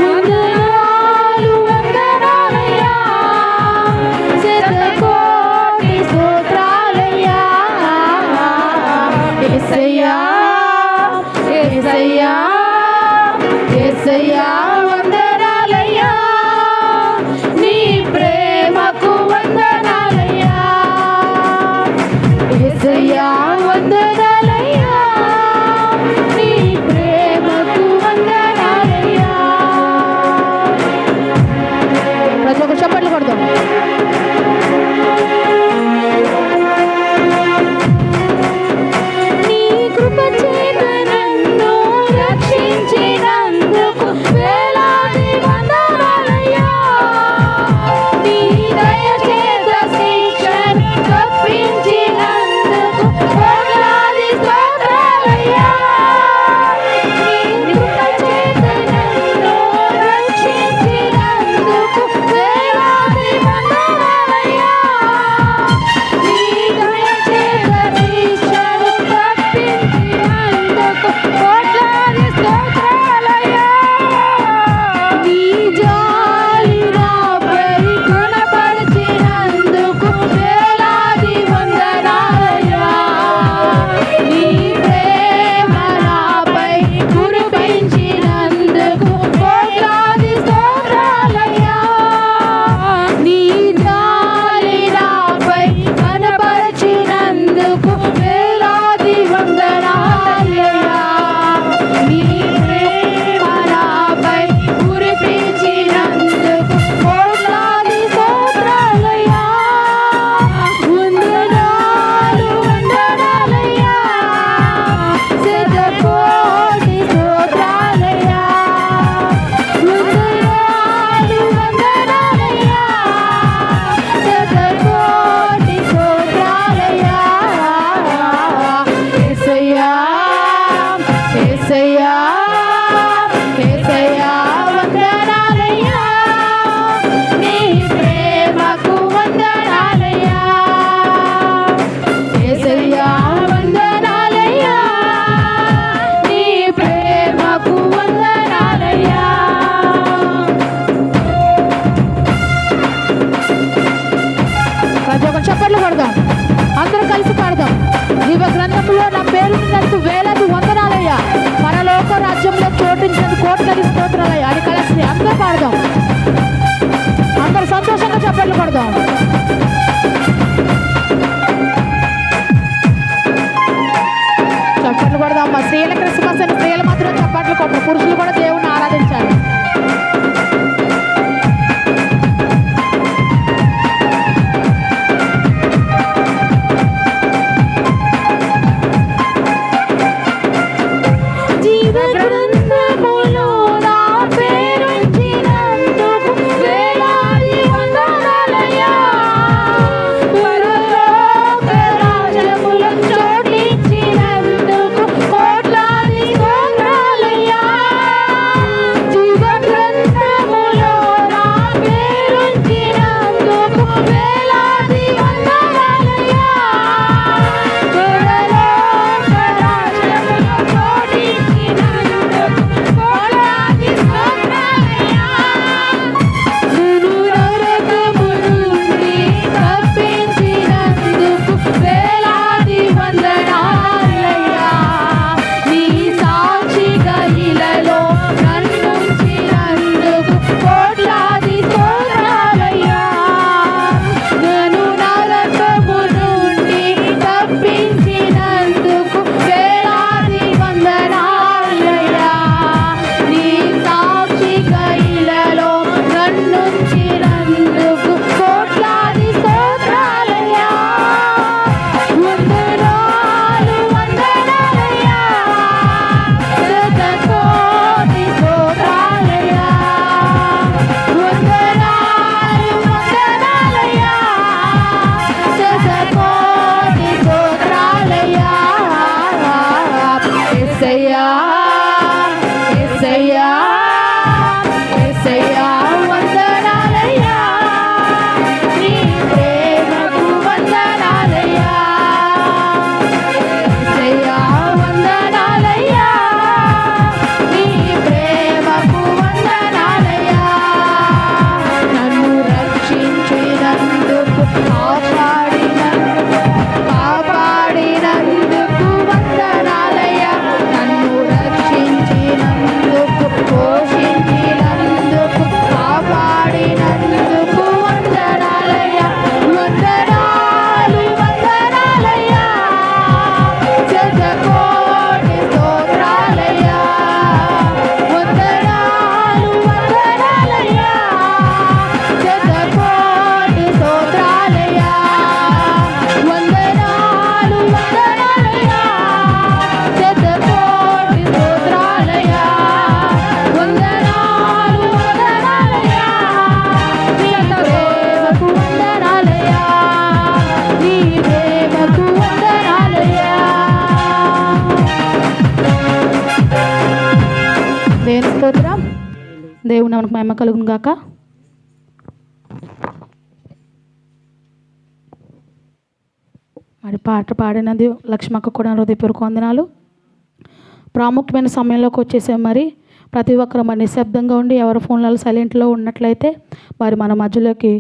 వందనాలు వందనాలయ్యా, శతకోటి స్తోత్రాలయ్యా. యేసయ్యా యేసయ్యా యేసయ్యా వందనాలయ్యా, నీ ప్రేమకు వందనాలయ్యా. యేసయ్యా వందనాలయ్యా, నీ ప్రేమకు వందనాలయ్యా. ప్రతి ఒక్క చప్పట్లు కొడతాం. నీ కృప చేత నన్ను రక్షించినందుకు వేలాది వందనాలయ్యా. నీ దయ చేత శిక్షను తప్పించినందుకు వేలాది స్తోత్రాలయ్యా. నీ కృప చేత నన్ను రక్షించినందుకు వేలాది వందనాలయ్యా. నీ దయ చేత శిక్షను తప్పించినందుకు కోట్లాది స్తోత్రాలయ్యా. నీ జాలి నాపై కనపరిచినందుకు వేలాది వందనాలయ్యా. నీ ప్రేమ నాపై కురిపించినందుకు కోట్లాది స్తోత్రాలయ్యా. నీ జాలి నాపై కనపరిచినందుకు వేలాది వందనాలయ్యా. నీ ప్రేమ నాపై కురిపించినందుకు కోట్లాది స్తోత్రాలయ్యా. వందనాలు వందనాలయ్యా, శతకోటి స్తోత్రాలయ్యా. వందనాలు వందనాలయ్యా, శతకోటి స్తోత్రాలయ్యా. యేసయ్యా యేసయ్యా యేసయ్యా వందనాలయ్యా, నీ ప్రేమకు వందనాలయ్యా. యేసయ్యా వందనాలయ్యా, నీ ప్రేమకు వందనాలయ్యా. ప్రతి ఒక్క చప్పట్లు కొడదాం, అందరూ కలిసి పాడదాం. జీవ గ్రంథంలో నా పేరు ఉన్నందుకు వేలాది వందనాలయ్యా. పరలోక రాజ్యంలో చోటించినందుకు కోట్లాది స్తోత్రాలయ్యా అని కలిసి అందరూ పాడదాం. అందరూ సంతోషంగా చప్పట్లు కొడదాం. చప్పట్లు కొడదాం. మా స్త్రీల క్రిస్మస్ అని స్త్రీలు మాత్రం చప్పట్లు కొట్టారు, పురుషులు కూడా దేవుణ్ణి ఆరాధించాలి. స్తోత్రం. దేవుని నామమునకు మహిమ కలుగును గాక. మరి పాట పాడినది లక్ష్మక్క కూడా హృదయపూర్వక వందనాలు. ప్రాముఖ్యమైన సమయంలోకి వచ్చేసాం. మరి ప్రతి ఒక్కరు మరి నిశ్శబ్దంగా ఉండి ఎవరి ఫోన్లలో సైలెంట్లో ఉన్నట్లయితే మరి మన మధ్యలోకి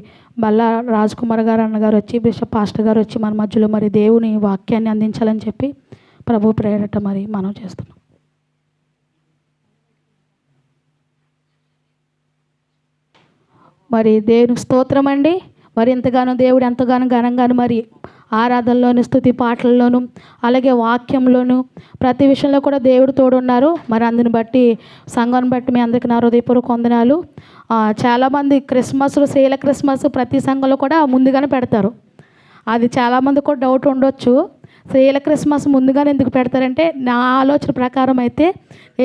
బల్లా రాజ్కుమార్ గారు అన్నగారు వచ్చి బిషప్ పాస్టర్ గారు వచ్చి మన మధ్యలో మరి దేవుని వాక్యాన్ని అందించాలని చెప్పి ప్రభు ప్రేరట మరి మనం చేస్తున్నాం. మరి దేవునికి స్తోత్రం అండి. మరి ఎంతగానో దేవుడు ఎంతగానో ఘనంగాను మరి ఆరాధనలోను స్తుతి పాటల్లోనూ అలాగే వాక్యంలోనూ ప్రతి విషయంలో కూడా దేవుడు తోడున్నారు. మరి అందుని బట్టి సంఘాన్ని బట్టి మీ అందరికీ నా హృదయపూర్వక వందనాలు. చాలామంది స్త్రీల క్రిస్మస్ ప్రతి సంఘంలో కూడా ముందుగానే పెడతారు. అది చాలామంది కూడా డౌట్ ఉండొచ్చు, స్త్రీల క్రిస్మస్ ముందుగానే ఎందుకు పెడతారంటే నా ఆలోచన ప్రకారం అయితే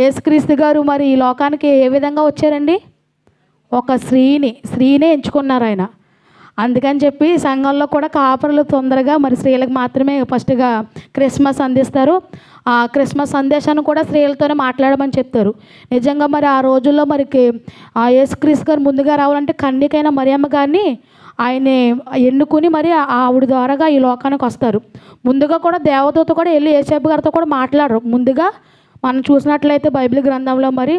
యేసుక్రీస్తు గారు మరి ఈ లోకానికి ఏ విధంగా వచ్చారండి? ఒక స్త్రీనే ఎంచుకున్నారు ఆయన. అందుకని చెప్పి సంఘంలో కూడా కాపరులు తొందరగా మరి స్త్రీలకు మాత్రమే ఫస్ట్గా క్రిస్మస్ అందిస్తారు. ఆ క్రిస్మస్ సందేశాన్ని కూడా స్త్రీలతోనే మాట్లాడమని చెప్తారు. నిజంగా మరి ఆ రోజుల్లో మరికి యేసుక్రీస్తు గారు ముందుగా రావాలంటే కన్యకైన మరియమ్మ గారిని ఆయన ఎన్నుకుని మరి ఆవిడ ద్వారాగా ఈ లోకానికి వస్తారు. ముందుగా కూడా దేవదూత కూడా వెళ్ళి యేసేపు గారితో కూడా మాట్లాడరు. ముందుగా మనం చూసినట్లయితే బైబిల్ గ్రంథంలో మరి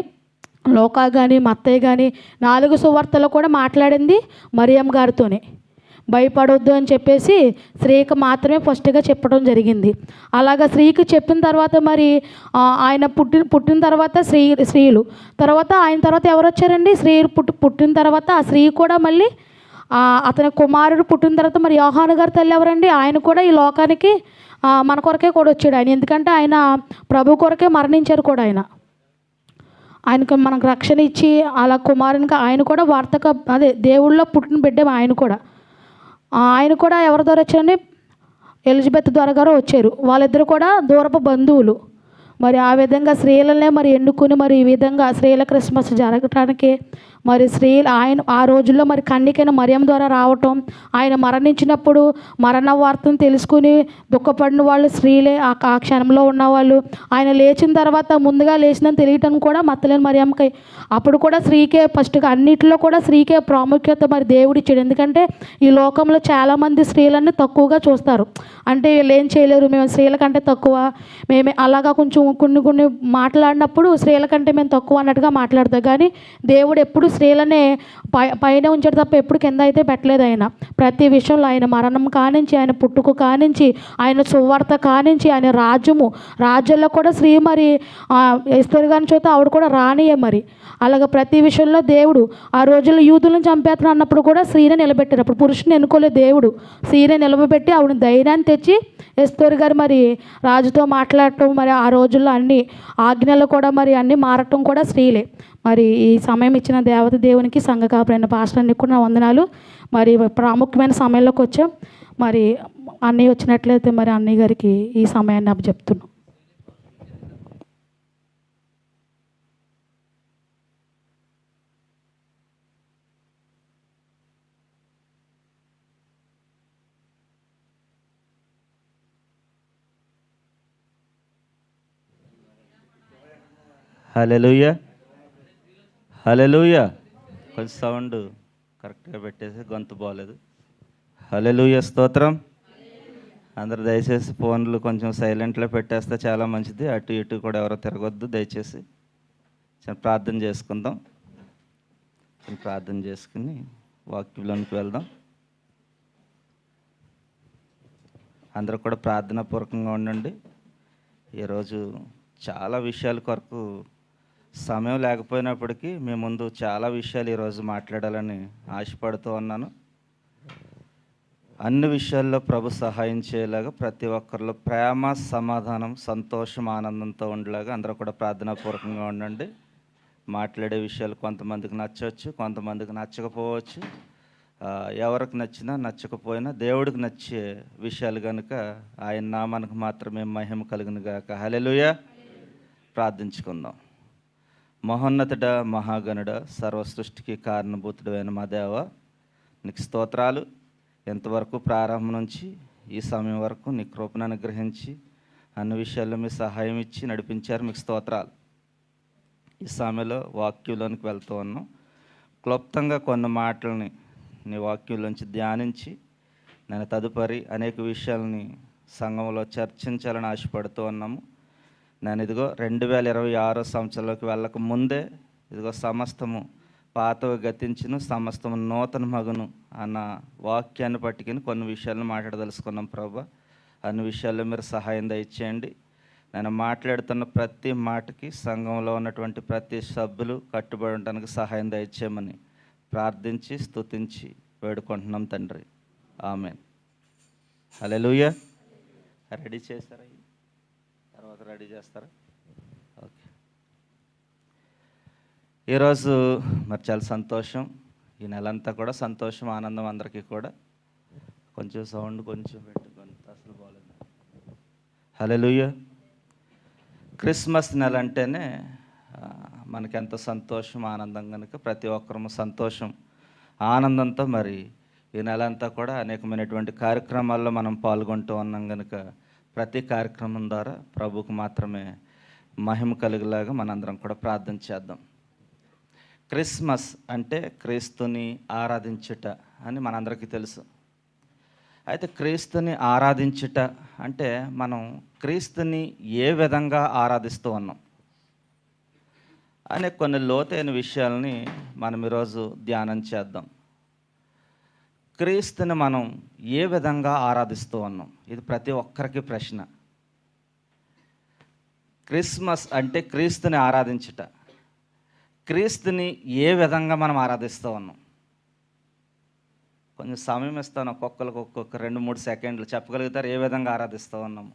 లోకా కానీ మత్తయ్య కానీ 4 సువార్తలు కూడా మాట్లాడింది మరియమ్మ గారితోనే. భయపడొద్దు అని చెప్పేసి స్త్రీకి మాత్రమే ఫస్ట్గా చెప్పడం జరిగింది. అలాగా స్త్రీకి చెప్పిన తర్వాత మరి ఆయన పుట్టిన తర్వాత స్త్రీలు తర్వాత ఆయన తర్వాత ఎవరు వచ్చారండి? స్త్రీ పుట్టిన తర్వాత ఆ స్త్రీ కూడా మళ్ళీ అతని కుమారుడు పుట్టిన తర్వాత మరి యోహాను గారి తల్లి ఎవరండి? ఆయన కూడా ఈ లోకానికి మన కొరకే కూడా వచ్చాడు ఆయన. ఎందుకంటే ఆయన ప్రభు కొరకే మరణించారు కూడా ఆయనకు మనకు రక్షణ ఇచ్చి అలా కుమారునికి ఆయన కూడా దేవుళ్ళలో పుట్టిన బిడ్డ ఆయన కూడా ఎవరి ద్వారా వచ్చారండి? ఎలిజబెత్ ద్వారా గారు వచ్చారు. వాళ్ళిద్దరు కూడా దూరపు బంధువులు. మరి ఆ విధంగా స్త్రీలనే మరి ఎన్నుకుని మరి ఈ విధంగా స్త్రీల క్రిస్మస్ జరగటానికి మరి ఆయన ఆ రోజుల్లో మరి కన్యకైన మరియమ్మ ద్వారా రావటం, ఆయన మరణించినప్పుడు మరణ వార్తను తెలుసుకుని దుఃఖపడిన వాళ్ళు స్త్రీలే. ఆ క్షణంలో ఉన్నవాళ్ళు ఆయన లేచిన తర్వాత ముందుగా లేచిందని తెలియటం కూడా మత్తలేని మరియమ్మకి. అప్పుడు కూడా స్త్రీకే ఫస్ట్గా అన్నిటిలో కూడా స్త్రీకే ప్రాముఖ్యత మరి దేవుడిచ్చాడు. ఎందుకంటే ఈ లోకంలో చాలామంది స్త్రీలన్నీ తక్కువగా చూస్తారు. అంటే వీళ్ళు ఏం చేయలేరు, మేము స్త్రీల కంటే తక్కువ, మేమే అలాగా కొంచెం కొన్ని మాట్లాడినప్పుడు స్త్రీల కంటే మేము తక్కువ అన్నట్టుగా మాట్లాడతాం. కానీ దేవుడు ఎప్పుడు స్త్రీలనే పైన ఉంచాడు తప్ప ఎప్పుడు కింద అయితే పెట్టలేదు. ఆయన ప్రతి విషయంలో ఆయన మరణం కానించి, ఆయన పుట్టుకు కానించి, ఆయన సువార్త కానించి, ఆయన రాజ్యంలో కూడా స్త్రీ మరి ఎస్తేరు గాని చూస్తే ఆవిడ కూడా రానియే. మరి అలాగ ప్రతి విషయంలో దేవుడు ఆ రోజుల్లో యూదులను చంపేస్తాను అన్నప్పుడు కూడా స్త్రీనే నిలబెట్టారు. అప్పుడు పురుషుని ఎన్నుకోలేదు దేవుడు, స్త్రీనే నిలబెట్టి ఆవిడ ధైర్యాన్ని తెచ్చి ఎస్తేరు గారు మరి రాజుతో మాట్లాడటం, మరి ఆ రోజుల్లో అన్ని ఆజ్ఞలు కూడా మరి అన్నీ మారటం కూడా స్త్రీలే. మరి ఈ సమయం ఇచ్చిన దేవునికి సంఘ కాపురైన పాస్టర్ని కూడా వందనాలు. మరి ప్రాముఖ్యమైన సమయంలోకి వచ్చాం. మరి అన్నయ్య వచ్చినట్లయితే మరి అన్నయ్య గారికి ఈ సమయాన్ని అప్పచెప్తున్నాం. హల్లెలూయా హల్లెలూయా. కొంచెం సౌండ్ కరెక్ట్గా పెట్టేసి గొంతు బాగలేదు. హల్లెలూయా స్తోత్రం. అందరు దయచేసి ఫోన్లు కొంచెం సైలెంట్లో పెట్టేస్తే చాలా మంచిది. అటు ఇటు కూడా ఎవరో తిరగొద్దు దయచేసి. ప్రార్థన చేసుకుందాం. ప్రార్థన చేసుకుని వాక్యంలోనికి వెళ్దాం. అందరూ కూడా ప్రార్థనాపూర్వకంగా ఉండండి. ఈరోజు చాలా విషయాల కొరకు సమయం లేకపోయినప్పటికీ మీ ముందు చాలా విషయాలు ఈరోజు మాట్లాడాలని ఆశపడుతూ ఉన్నాను. అన్ని విషయాల్లో ప్రభు సహాయం చేయలాగా ప్రతి ఒక్కరిలో ప్రేమ, సమాధానం, సంతోషం, ఆనందంతో ఉండేలాగా అందరూ కూడా ప్రార్థనాపూర్వకంగా ఉండండి. మాట్లాడే విషయాలు కొంతమందికి నచ్చవచ్చు, కొంతమందికి నచ్చకపోవచ్చు. ఎవరికి నచ్చినా నచ్చకపోయినా దేవుడికి నచ్చే విషయాలు కనుక ఆయన నామానికి మాత్రమే మహిమ కలుగును గాక. హల్లెలూయా. ప్రార్థించుకుందాం. మహోన్నతుడ, మహాగణుడ, సర్వ సృష్టికి కారణభూతుడైన మా దేవ, నీకు స్తోత్రాలు. ఎంతవరకు ప్రారంభం నుంచి ఈ సమయం వరకు నీ కృపను అనుగ్రహించి అన్ని విషయాల్లో మీ సహాయం ఇచ్చి నడిపించారు. మీకు స్తోత్రాలు. ఈ సమయంలో వాక్యంలోనికి వెళ్తూ ఉన్నాం. క్లుప్తంగా కొన్ని మాటలని నీ వాక్యంలోంచి ధ్యానించి నేను తదుపరి అనేక విషయాలని సంఘంలో చర్చించాలని ఆశపడుతూ ఉన్నాము. నేను ఇదిగో 2026 సంవత్సరంలోకి వెళ్ళక ముందే ఇదిగో సమస్తము పాతవి గతించును సమస్తము నూతన మగును అన్న వాక్యాన్ని పట్టుకుని కొన్ని విషయాలను మాట్లాడదలుచుకున్నాం ప్రభా. అన్ని విషయాల్లో మీరు సహాయం దయచేయండి. నేను మాట్లాడుతున్న ప్రతి మాటకి సంఘంలో ఉన్నటువంటి ప్రతి సభ్యులు కట్టుబడి ఉండడానికి సహాయం దయచేయమని ప్రార్థించి స్తుతించి వేడుకుంటున్నాం తండ్రి. ఆమేన్. హల్లెలూయా. రెడీ చేస్తారా? తర్వాత రెడీ చేస్తారా? ఓకే. ఈరోజు మరి చాలా సంతోషం. ఈ నెలంతా కూడా సంతోషం, ఆనందం అందరికీ కూడా. కొంచెం సౌండ్ కొంచెం పెట్టుకొని అసలు బాగాలేదు. హల్లెలూయా. క్రిస్మస్ నెల అంటేనే మనకెంత సంతోషం, ఆనందం కనుక ప్రతి ఒక్కరము సంతోషం, ఆనందంతో మరి ఈ నెల అంతా కూడా అనేకమైనటువంటి కార్యక్రమాల్లో మనం పాల్గొంటూ ఉన్నాం కనుక ప్రతి కార్యక్రమం ద్వారా ప్రభువుకు మాత్రమే మహిమ కలిగేలాగా మనందరం కూడా ప్రార్థన చేద్దాం. క్రిస్మస్ అంటే క్రీస్తుని ఆరాధించుట అని మనందరికీ తెలుసు. అయితే క్రీస్తుని ఆరాధించుట అంటే మనం క్రీస్తుని ఏ విధంగా ఆరాధిస్తూ ఉన్నాం అనే కొన్ని లోతైన విషయాలని మనం ఈరోజు ధ్యానం చేద్దాం. క్రీస్తుని మనం ఏ విధంగా ఆరాధిస్తూ ఉన్నాం, ఇది ప్రతి ఒక్కరికి ప్రశ్న. క్రిస్మస్ అంటే క్రీస్తుని ఆరాధించుట. క్రీస్తుని ఏ విధంగా మనం ఆరాధిస్తూ ఉన్నాం? కొంచెం సమయం ఇస్తాను, ఒక్కొక్కరికి ఒక్కొక్క 2-3 సెకండ్లు చెప్పగలుగుతారు ఏ విధంగా ఆరాధిస్తూ ఉన్నాము?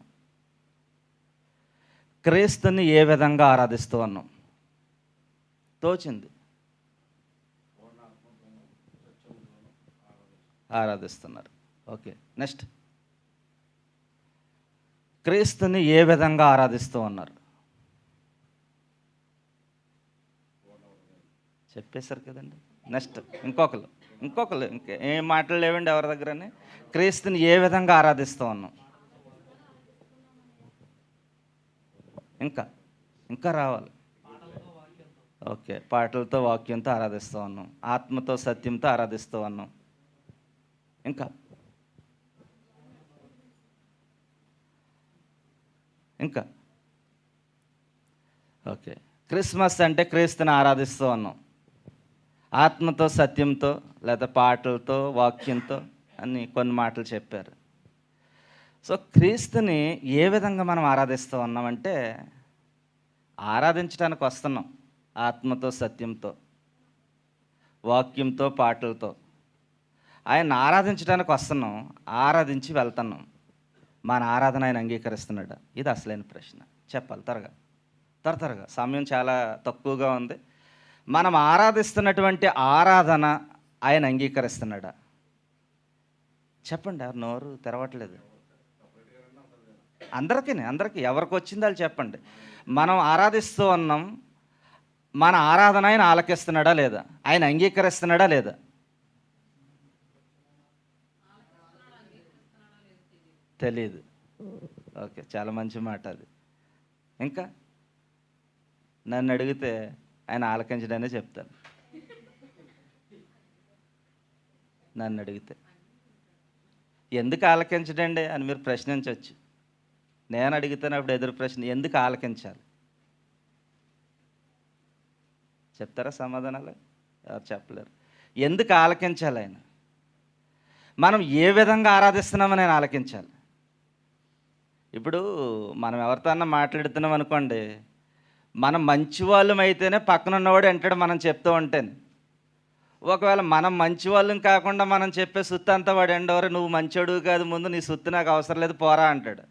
క్రీస్తుని ఏ విధంగా ఆరాధిస్తూ ఉన్నాం? తోచింది ఆరాధిస్తున్నారు. Okay, next. క్రీస్తుని ఏ విధంగా ఆరాధిస్తూ ఉన్నారు? చెప్పేశారు కదండి. నెక్స్ట్ ఇంకొకరు ఏం మాటలు లేవండి ఎవరి దగ్గరని. క్రీస్తుని ఏ విధంగా ఆరాధిస్తూ ఉన్నాం? ఇంకా రావాలి. ఓకే, పాటలతో వాక్యంతో ఆరాధిస్తూ ఉన్నాం, ఆత్మతో సత్యంతో ఆరాధిస్తూ ఉన్నాం. ఇంకా ఓకే, క్రిస్మస్ అంటే క్రీస్తుని ఆరాధిస్తూ ఉన్నాం, ఆత్మతో సత్యంతో లేదా పాటలతో వాక్యంతో అని కొన్ని మాటలు చెప్పారు. సో క్రీస్తుని ఏ విధంగా మనం ఆరాధిస్తూ ఉన్నామంటే ఆరాధించడానికి వస్తున్నాం ఆత్మతో సత్యంతో వాక్యంతో పాటలతో. ఆయన ఆరాధించడానికి వస్తున్నాం, ఆరాధించి వెళ్తున్నాం. మన ఆరాధన ఆయన అంగీకరిస్తున్నాడు? ఇది అసలైన ప్రశ్న. చెప్పాలి త్వరగా, సమయం చాలా తక్కువగా ఉంది. మనం ఆరాధిస్తున్నటువంటి ఆరాధన ఆయన అంగీకరిస్తున్నాడా? చెప్పండి. నోరు తెరవట్లేదు. అందరికీ ఎవరికి వచ్చింది వాళ్ళు చెప్పండి. మనం ఆరాధిస్తూ ఉన్నాం, మన ఆరాధన ఆయన ఆలకిస్తున్నాడా లేదా? ఆయన అంగీకరిస్తున్నాడా లేదా? తెలీదు. ఓకే, చాలా మంచి మాట అది. ఇంకా నన్ను అడిగితే ఆయన ఆలకించడనే చెప్తాను. నన్ను అడిగితే ఎందుకు ఆలకించడండి అని మీరు ప్రశ్నించవచ్చు. నేను అడుగుతున్నప్పుడు ఎదురు ప్రశ్న, ఎందుకు ఆలకించాలి? చెప్తారా సమాధానాలు? ఎవరు చెప్పలేరు. ఎందుకు ఆలకించాలి? ఆయన మనం ఏ విధంగా ఆరాధిస్తున్నామని ఆయన ఆలకించాలి. ఇప్పుడు మనం ఎవరితో మాట్లాడుతున్నాం అనుకోండి, మనం మంచి వాళ్ళం అయితేనే పక్కన ఉన్నవాడు అంటాడు మనం చెప్తూ ఉంటాను. ఒకవేళ మనం మంచి వాళ్ళం కాకుండా మనం చెప్పే సుత్తు అంతా వాడు ఎండవరు, నువ్వు మంచోడు కాదు, ముందు నీ సుత్తు నాకు అవసరం లేదు పోరా అంటాడు.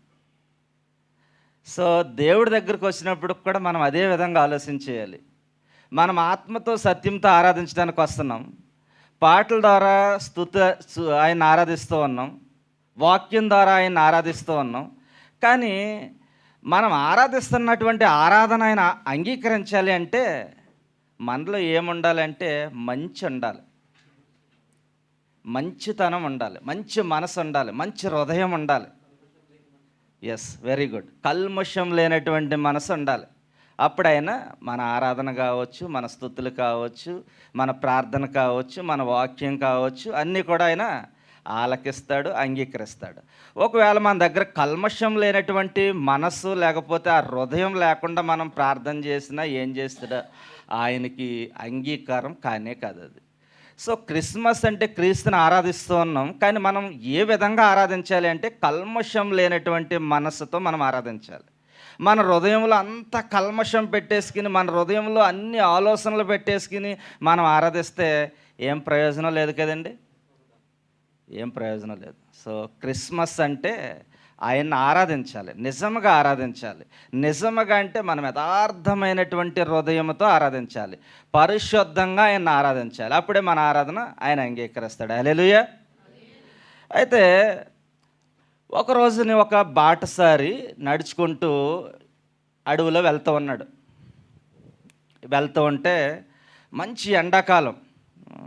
సో దేవుడి దగ్గరికి వచ్చినప్పుడు కూడా మనం అదే విధంగా ఆలోచించేయాలి. మనం ఆత్మతో సత్యంతో ఆరాధించడానికి వస్తున్నాం, పాటల ద్వారా ఆయన ఆరాధిస్తూ ఉన్నాం, వాక్యం ద్వారా ఆయన ఆరాధిస్తూ ఉన్నాం. కానీ మనం ఆరాధిస్తున్నటువంటి ఆరాధన ఆయన అంగీకరించాలి అంటే మనలో ఏముండాలంటే మంచి ఉండాలి, మంచితనం ఉండాలి, మంచి మనసు ఉండాలి, మంచి హృదయం ఉండాలి. Yes, very good. కల్మషం లేనటువంటి మనసు ఉండాలి. అప్పుడైనా మన ఆరాధన కావచ్చు, మన స్తుతులు కావచ్చు, మన ప్రార్థన కావచ్చు, మన వాక్యం కావచ్చు, అన్నీ కూడా ఆయన ఆలకిస్తాడు, అంగీకరిస్తాడు. ఒకవేళ మన దగ్గర కల్మషం లేనటువంటి మనస్సు లేకపోతే ఆ హృదయం లేకుండా మనం ప్రార్థన చేసినా ఏం చేస్తాడో ఆయనకి అంగీకారం కానే కాదు అది. సో క్రిస్మస్ అంటే క్రీస్తుని ఆరాధిస్తూ ఉన్నాం, కానీ మనం ఏ విధంగా ఆరాధించాలి అంటే కల్మషం లేనటువంటి మనస్సుతో మనం ఆరాధించాలి. మన హృదయంలో అంత కల్మషం పెట్టేసుకుని, మన హృదయంలో అన్ని ఆలోచనలు పెట్టేసుకుని మనం ఆరాధిస్తే ఏం ప్రయోజనం లేదు కదండి, ఏం ప్రయోజనం లేదు. సో క్రిస్మస్ అంటే ఆయన్ని ఆరాధించాలి, నిజంగా ఆరాధించాలి. నిజంగా అంటే మనం యథార్థమైనటువంటి హృదయంతో ఆరాధించాలి, పరిశుద్ధంగా ఆయన్ని ఆరాధించాలి. అప్పుడే మన ఆరాధన ఆయన అంగీకరిస్తాడు. హల్లెలూయా. అయితే ఒకరోజుని ఒక బాటసారి నడుచుకుంటూ అడవిలో వెళ్తూ ఉన్నాడు. వెళ్తూ ఉంటే మంచి ఎండాకాలం,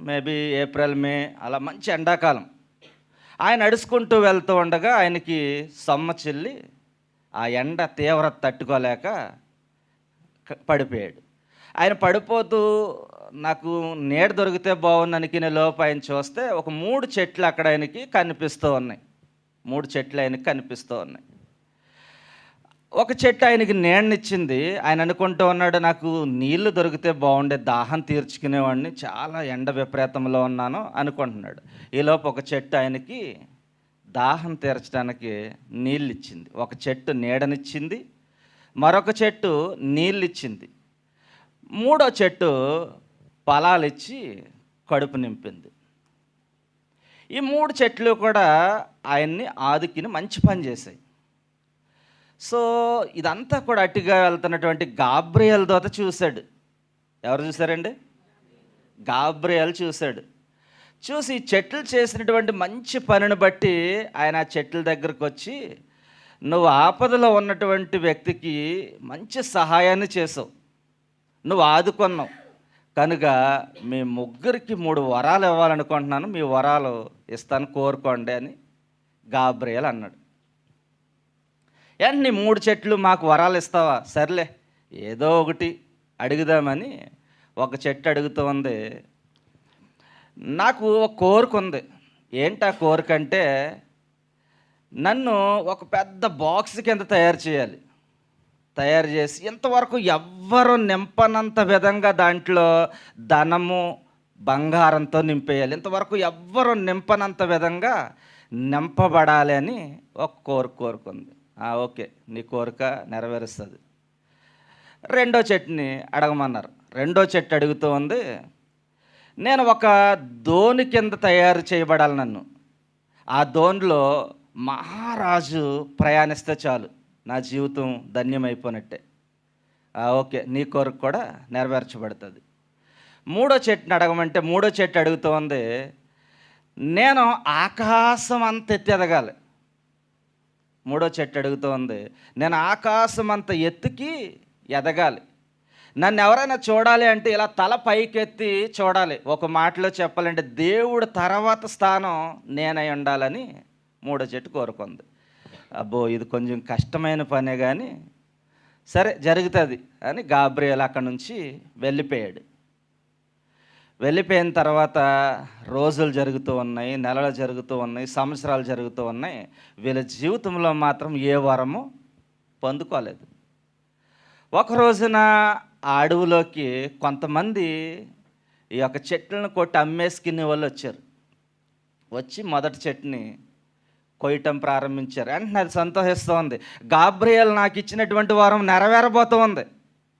మేబీ ఏప్రిల్ మే అలా మంచి ఎండాకాలం. ఆయన నడుచుకుంటూ వెళ్తూ ఉండగా ఆయనకి సొమ్మ చెల్లి ఆ ఎండ తీవ్రత తట్టుకోలేక పడిపోయాడు. ఆయన పడిపోతూ నాకు నీడ దొరికితే బాగుంది అనుకునే లోపు ఆయన చూస్తే ఒక 3 చెట్లు అక్కడ ఆయనకి కనిపిస్తూ ఉన్నాయి. 3 చెట్లు ఆయనకి కనిపిస్తూ ఉన్నాయి. ఒక చెట్టు ఆయనకి నీడనిచ్చింది. ఆయన అనుకుంటూ ఉన్నాడు, నాకు నీళ్లు దొరికితే బాగుండే, దాహం తీర్చుకునేవాడిని, చాలా ఎండ విపరీతంలో ఉన్నాను అనుకుంటున్నాడు. ఈలోపు ఒక చెట్టు ఆయనకి దాహం తీర్చడానికి నీళ్ళు ఇచ్చింది. ఒక చెట్టు నీడనిచ్చింది, మరొక చెట్టు నీళ్ళు ఇచ్చింది, 3వ చెట్టు ఫలాలు ఇచ్చి కడుపు నింపింది. ఈ 3 చెట్లు కూడా ఆయన్ని ఆదుకుని మంచి పని చేశాయి. సో ఇదంతా కూడా అటుగా వెళ్తున్నటువంటి గాబ్రియల్ దూత చూశాడు. ఎవరు చూశారండి? గాబ్రియల్ చూశాడు. చూసి చెట్లు చేసినటువంటి మంచి పనిని బట్టి ఆయన ఆ చెట్ల దగ్గరకు వచ్చి, నువ్వు ఆపదలో ఉన్నటువంటి వ్యక్తికి మంచి సహాయాన్ని చేసావు, నువ్వు ఆదుకున్నావు, కనుక మీ ముగ్గురికి 3 వరాలు ఇవ్వాలనుకుంటున్నాను, మీ వరాలు ఇస్తాను, కోరుకోండి అని గాబ్రియల్ అన్నాడు. ఏంటి 3 చెట్లు మాకు వరాలు ఇస్తావా? సర్లే ఏదో ఒకటి అడుగుదామని ఒక చెట్టు అడుగుతూ ఉంది. నాకు ఒక కోరిక ఉంది. ఏంటి ఆ కోరిక అంటే, నన్ను ఒక పెద్ద బాక్స్ కింద తయారు చేయాలి, తయారు చేసి ఇంతవరకు ఎవ్వరూ నింపనంత విధంగా దాంట్లో ధనము బంగారంతో నింపేయాలి, ఇంతవరకు ఎవ్వరూ నింపనంత విధంగా నింపబడాలి అని ఒక కోరుకుంది. ఓకే, నీ కోరిక నెరవేరుస్తుంది. 2వ చెట్టుని అడగమన్నారు. 2వ చెట్టు అడుగుతూ ఉంది, నేను ఒక దోణి కింద తయారు చేయబడాలి, నన్ను ఆ దోణిలో మహారాజు ప్రయాణిస్తే చాలు, నా జీవితం ధన్యమైపోయినట్టే. ఓకే, నీ కోరిక కూడా నెరవేర్చబడుతుంది. 3వ చెట్టుని అడగమంటే 3వ చెట్టు అడుగుతూ ఉంది, నేను ఆకాశం అంత ఎత్తి ఎదగాలి. 3వ చెట్టు అడుగుతూ ఉంది, నేను ఆకాశం అంత ఎత్తుకి ఎదగాలి, నన్ను ఎవరైనా చూడాలి అంటే ఇలా తల పైకెత్తి చూడాలి. ఒక మాటలో చెప్పాలంటే దేవుడు తర్వాత స్థానం నేనై ఉండాలని 3వ చెట్టు కోరుకుంది. అబ్బో, ఇది కొంచెం కష్టమైన పనే కానీ సరే జరుగుతుంది అని గాబ్రియల్ అక్కడి నుంచి వెళ్ళిపోయాడు. వెళ్ళిపోయిన తర్వాత రోజులు జరుగుతూ ఉన్నాయి, నెలలు జరుగుతూ ఉన్నాయి, సంవత్సరాలు జరుగుతూ ఉన్నాయి. వీళ్ళ జీవితంలో మాత్రం ఏ వరము పొందుకోలేదు. ఒక రోజున ఆ అడవిలోకి కొంతమంది ఈ యొక్క చెట్లను కొట్టి అమ్మేసుకునే వాళ్ళు వచ్చారు. వచ్చి మొదటి చెట్టుని కొయ్యటం ప్రారంభించారు. వెంటనే అది సంతోషిస్తూ ఉంది, గాబ్రియల్ నాకు ఇచ్చినటువంటి వరం నెరవేరబోతూ ఉంది,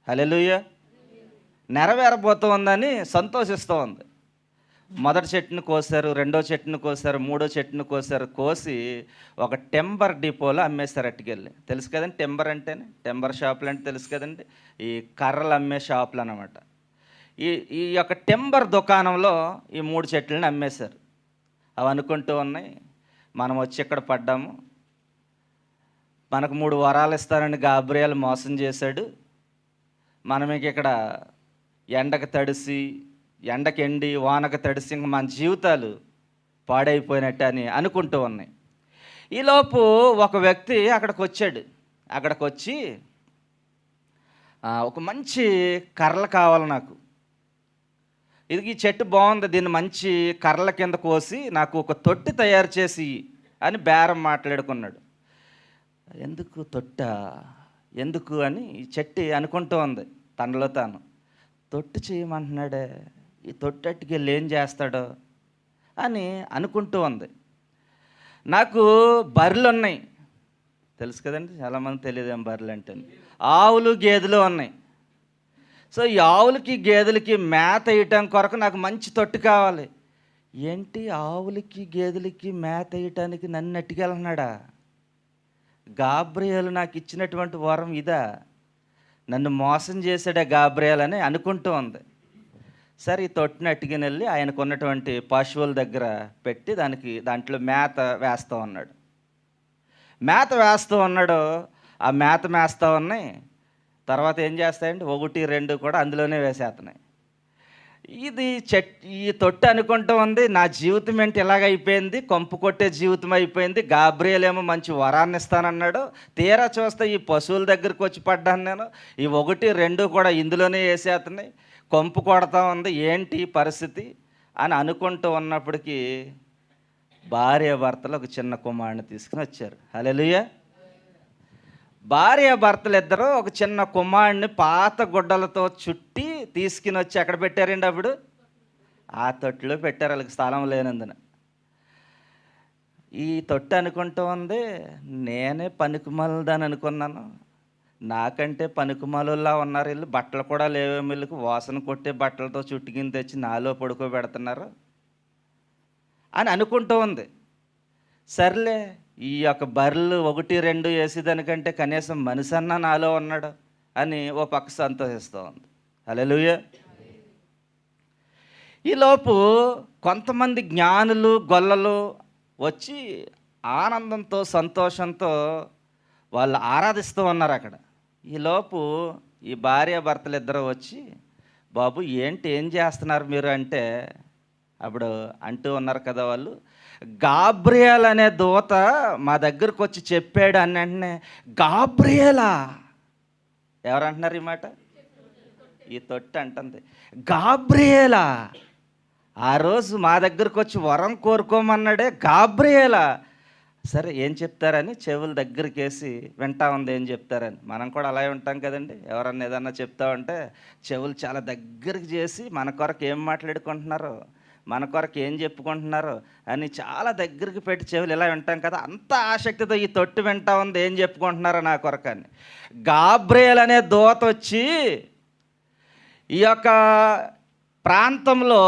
హల్లెలూయా, నెరవేరబోతూ ఉందని సంతోషిస్తూ ఉంది. మొదటి చెట్టును కోసారు, 2వ చెట్టును కోసారు, 3వ చెట్టును కోసారు. కోసి ఒక టెంబర్ డిపోలో అమ్మేస్తారు అట్టుకెళ్ళి. తెలుసు కదండి టెంబర్ అంటేనే, టెంబర్ షాపులు అంటే తెలుసు కదండి, ఈ కర్రలు అమ్మే షాపులు అన్నమాట. ఈ యొక్క టెంబర్ దుకాణంలో ఈ 3 చెట్లను అమ్మేశారు. అవి అనుకుంటూ ఉన్నాయి, మనం వచ్చి ఇక్కడ పడ్డాము, మనకు 3 వరాలు ఇస్తారని గాబ్రియల్ మోసం చేశాడు, మనం ఇక్కడ ఎండకు తడిసి, ఎండకి ఎండి, వానకు తడిసి ఇంక మన జీవితాలు పాడైపోయినట్టు అని అనుకుంటూ ఉన్నాయి. ఈలోపు ఒక వ్యక్తి అక్కడికి వచ్చాడు. అక్కడికి వచ్చి ఒక మంచి కర్రలు కావాలి నాకు. ఇది ఈ చెట్టు బాగుంది, దీన్ని మంచి కర్రల కింద కోసి నాకు ఒక తొట్టి తయారు చేసి అని బేరం మాట్లాడుకున్నాడు. ఎందుకు తొట్ట, ఎందుకు అని ఈ చెట్టు అనుకుంటూ ఉంది తనలో తాను. తొట్టు చేయమంటున్నాడే, ఈ తొట్టెట్టుకి వెళ్ళి ఏం చేస్తాడో అని అనుకుంటూ ఉంది. నాకు బర్రెలు ఉన్నాయి, తెలుసు కదండి, చాలామంది తెలియదు ఏం బర్రెలు అంటే. ఆవులు గేదెలు ఉన్నాయి. సో ఈ ఆవులకి గేదెలకి మేత వేయటం కొరకు నాకు మంచి తొట్టు కావాలి. ఏంటి ఆవులకి గేదెలకి మేత వేయటానికి నన్ను నెట్టుకెళ్తున్నాడా? గాబ్రియేలు నాకు ఇచ్చినటువంటి వరం ఇదా? నన్ను మోసం చేశాడా గాబ్రియేలు అని అనుకుంటూ ఉంది. సరే ఈ తొట్టిని అట్టుకుని వెళ్ళి ఆయనకు ఉన్నటువంటి పశువుల దగ్గర పెట్టి దాంట్లో మేత వేస్తూ ఉన్నాడు. మేత వేస్తూ ఉన్నాడు. ఆ మేత మేస్తూ ఉన్నాయి. తర్వాత ఏం చేస్తాయండి, 1, 2 కూడా అందులోనే వేసేస్తున్నాయి. ఈ తొట్టు అనుకుంటూ ఉంది, నా జీవితం ఏంటి ఇలాగైపోయింది, కొంపు కొట్టే జీవితం అయిపోయింది. గాబ్రియేల్ ఏమో మంచి వరాన్ని ఇస్తానన్నాడు, తీరా చూస్తే ఈ పశువుల దగ్గరికి వచ్చి పడ్డాను నేను. ఈ 1, 2 కూడా ఇందులోనే వేసేస్తున్నాయి, కొంపు కొడతా ఉంది, ఏంటి పరిస్థితి అని అనుకుంటూ ఉన్నప్పటికీ భార్య భర్తలు ఒక చిన్న కుమారుని తీసుకుని వచ్చారు. హల్లెలూయా. భార్య భర్తలు ఇద్దరు ఒక చిన్న కుమారుడిని పాత గుడ్డలతో చుట్టి తీసుకుని వచ్చి ఎక్కడ పెట్టారండి? అప్పుడు ఆ తొట్టులో పెట్టారు, వాళ్ళకి స్థలం లేనందున. ఈ తొట్టు అనుకుంటూ ఉంది, నేనే పనికిమాలని అనుకున్నాను, నాకంటే పనికిమాలులా ఉన్నారు వీళ్ళు, బట్టలు కూడా లేవేమో వీళ్ళకి, వాసన కొట్టే బట్టలతో చుట్టుకిని తెచ్చి నాలో పడుకోబెడుతున్నారు అని అనుకుంటూ ఉంది. సర్లే, ఈ యొక్క బర్రెలు 1, 2 వేసేదానికంటే కనీసం మనిషి అన్నా నాలో ఉన్నాడు అని ఓ పక్క సంతోషిస్తూ ఉంది. హల్లెలూయా. ఈలోపు కొంతమంది జ్ఞానులు గొల్లలు వచ్చి ఆనందంతో సంతోషంతో వాళ్ళు ఆరాధిస్తూ ఉన్నారు అక్కడ. ఈలోపు ఈ భార్య భర్తలు ఇద్దరు వచ్చి, బాబు ఏంటి, ఏం చేస్తున్నారు మీరు అంటే, అప్పుడు అంటూ ఉన్నారు కదా వాళ్ళు, గాబ్రియేల్ అనే దూత మా దగ్గరకు వచ్చి చెప్పాడు అని. వెంటనే గాబ్రియేలా? ఎవరు అంటున్నారు ఈ మాట? ఈ తొట్టి అంటుంది, గాబ్రియేలా? ఆ రోజు మా దగ్గరకు వచ్చి వరం కోరుకోమన్నాడే గాబ్రియేలా? సరే ఏం చెప్తారని చెవుల దగ్గరికి వేసి వింటా ఉంది ఏం చెప్తారని. మనం కూడా అలాగే ఉంటాం కదండి, ఎవరన్నా ఏదన్నా చెప్తా ఉంటే చెవులు చాలా దగ్గరికి చేసి మన కొరకు ఏం మాట్లాడుకుంటున్నారు, మన కొరకు ఏం చెప్పుకుంటున్నారు అని చాలా దగ్గరికి పెట్టి చెవులు ఇలా వింటాం కదా. అంత ఆసక్తితో ఈ తొట్టు వింటా ఉంది ఏం చెప్పుకుంటున్నారో నా కొరకు అని. గాబ్రియేల్ అనే దూత వచ్చి ఈ యొక్క ప్రాంతంలో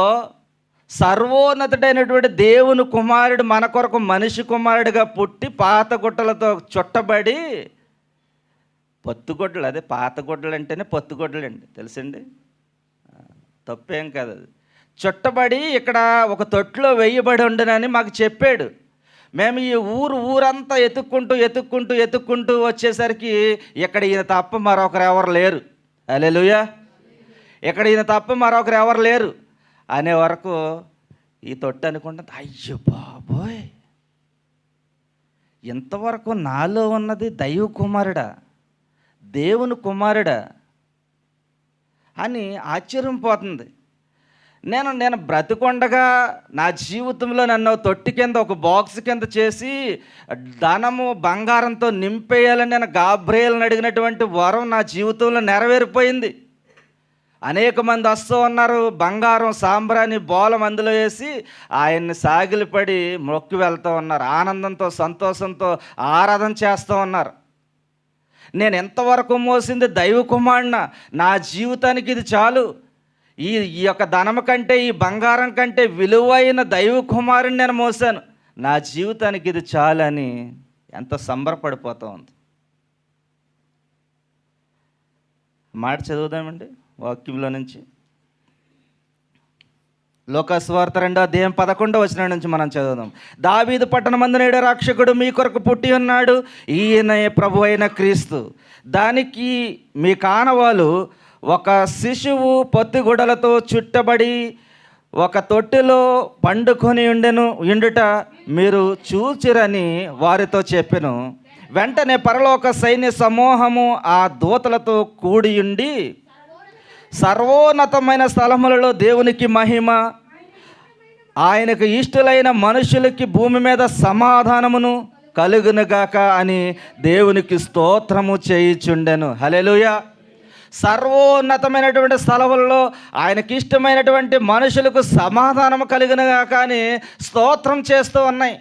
సర్వోన్నతుడైనటువంటి దేవుని కుమారుడు మన కొరకు మనిషి కుమారుడిగా పుట్టి పాత గుట్టలతో చుట్టబడి, పొత్తుగొడ్డలు, అదే పాత గుడ్డలు అంటేనే పొత్తుగొడ్డలు అండి, తెలుసండి, తప్పేం కాదు. అది చుట్టబడి ఇక్కడ ఒక తొట్టులో వేయబడి ఉండనని మాకు చెప్పాడు. మేము ఈ ఊరంతా ఎత్తుక్కుంటూ వచ్చేసరికి ఇక్కడ ఈయన తప్ప మరొకరు ఎవరు లేరు. హల్లెలూయా. ఇక్కడ ఈయన తప్ప మరొకరు ఎవరు లేరు అనే వరకు ఈ తొట్టు అనుకుంటుంది, అయ్యో బాబోయ్, ఇంతవరకు నాలో ఉన్నది దైవ కుమారుడా, దేవుని కుమారుడా అని ఆశ్చర్యం పోతుంది. నేను బ్రతికొండగా నా జీవితంలో నన్ను తొట్టి కింద ఒక బాక్స్ కింద చేసి ధనము బంగారంతో నింపేయాలని నేను గాబ్రియేలుని అడిగినటువంటి వరం నా జీవితంలో నెరవేరిపోయింది. అనేక మంది వస్తూ ఉన్నారు, బంగారం సాంబ్రాణి బోలం అందులో వేసి ఆయన్ని సాగిలిపడి మొక్కి వెళ్తూ ఉన్నారు, ఆనందంతో సంతోషంతో ఆరాధన చేస్తూ ఉన్నారు. నేను ఎంతవరకు మోసింది దైవ కుమారుడిన, నా జీవితానికి ఇది చాలు, ఈ యొక్క ధనము కంటే ఈ బంగారం కంటే విలువైన దైవ కుమారుని నేను మోసాను, నా జీవితానికి ఇది చాలు అని ఎంతో సంబరపడిపోతూ ఉంది. మాట చదువుదామండి వాక్యంలో నుంచి. లోకస్వార్త 2:11 నుంచి మనం చదువుదాం. దావీదు పట్టణమందునేడు రక్షకుడు మీ కొరకు పుట్టి ఉన్నాడు, ఈయన ప్రభు అయిన క్రీస్తు. దానికి మీ కానవాలు ఒక శిశువు పొత్తిగుడలతో చుట్టబడి ఒక తొట్టిలో పండుకొని ఉండుట మీరు చూచిరని వారితో చెప్పెను. వెంటనే పరలోక సైన్య సమూహము ఆ దూతలతో కూడియుండి సర్వోన్నతమైన స్థలములలో దేవునికి మహిమ, ఆయనకు ఇష్టలైన మనుషులకి భూమి మీద సమాధానమును కలుగునుగాక అని దేవునికి స్తోత్రము చేయుచుండెను. హల్లెలూయా. సర్వోన్నతమైనటువంటి స్థలములలో ఆయనకి ఇష్టమైనటువంటి మనుషులకు సమాధానము కలుగునుగాక అని స్తోత్రం చేస్తూ ఉన్నాయి.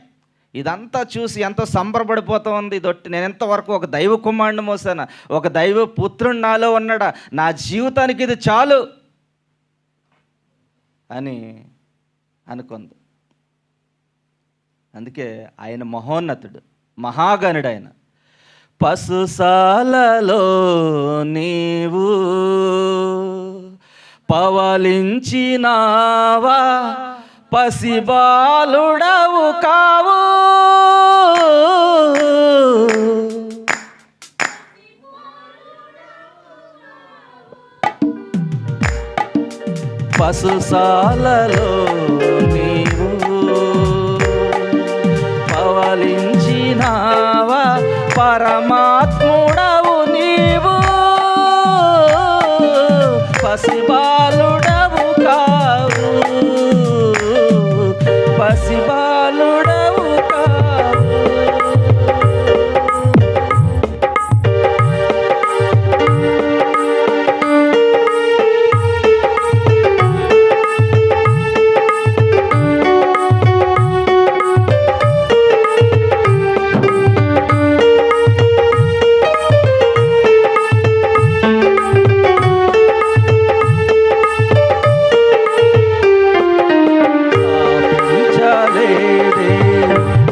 ఇదంతా చూసి ఎంతో సంబరపడిపోతూ ఉంది. ఇదొట్టి నేను ఎంతవరకు ఒక దైవ కుమారుడిని మోసాను, ఒక దైవ పుత్రుడు నాలో ఉన్నాడా, నా జీవితానికి ఇది చాలు అని అనుకుంది. అందుకే ఆయన మహోన్నతుడు, మహాగణుడు. ఆయన పశుశాలలో నీవు పవలించినావా, పసిబాలుడవు కావు, పశుశాలలో నీవు పవలించినావా, పరమాత్ముడవు నీవు, పసిబాలుడవు కావు, పసిబాలుడవు కావు.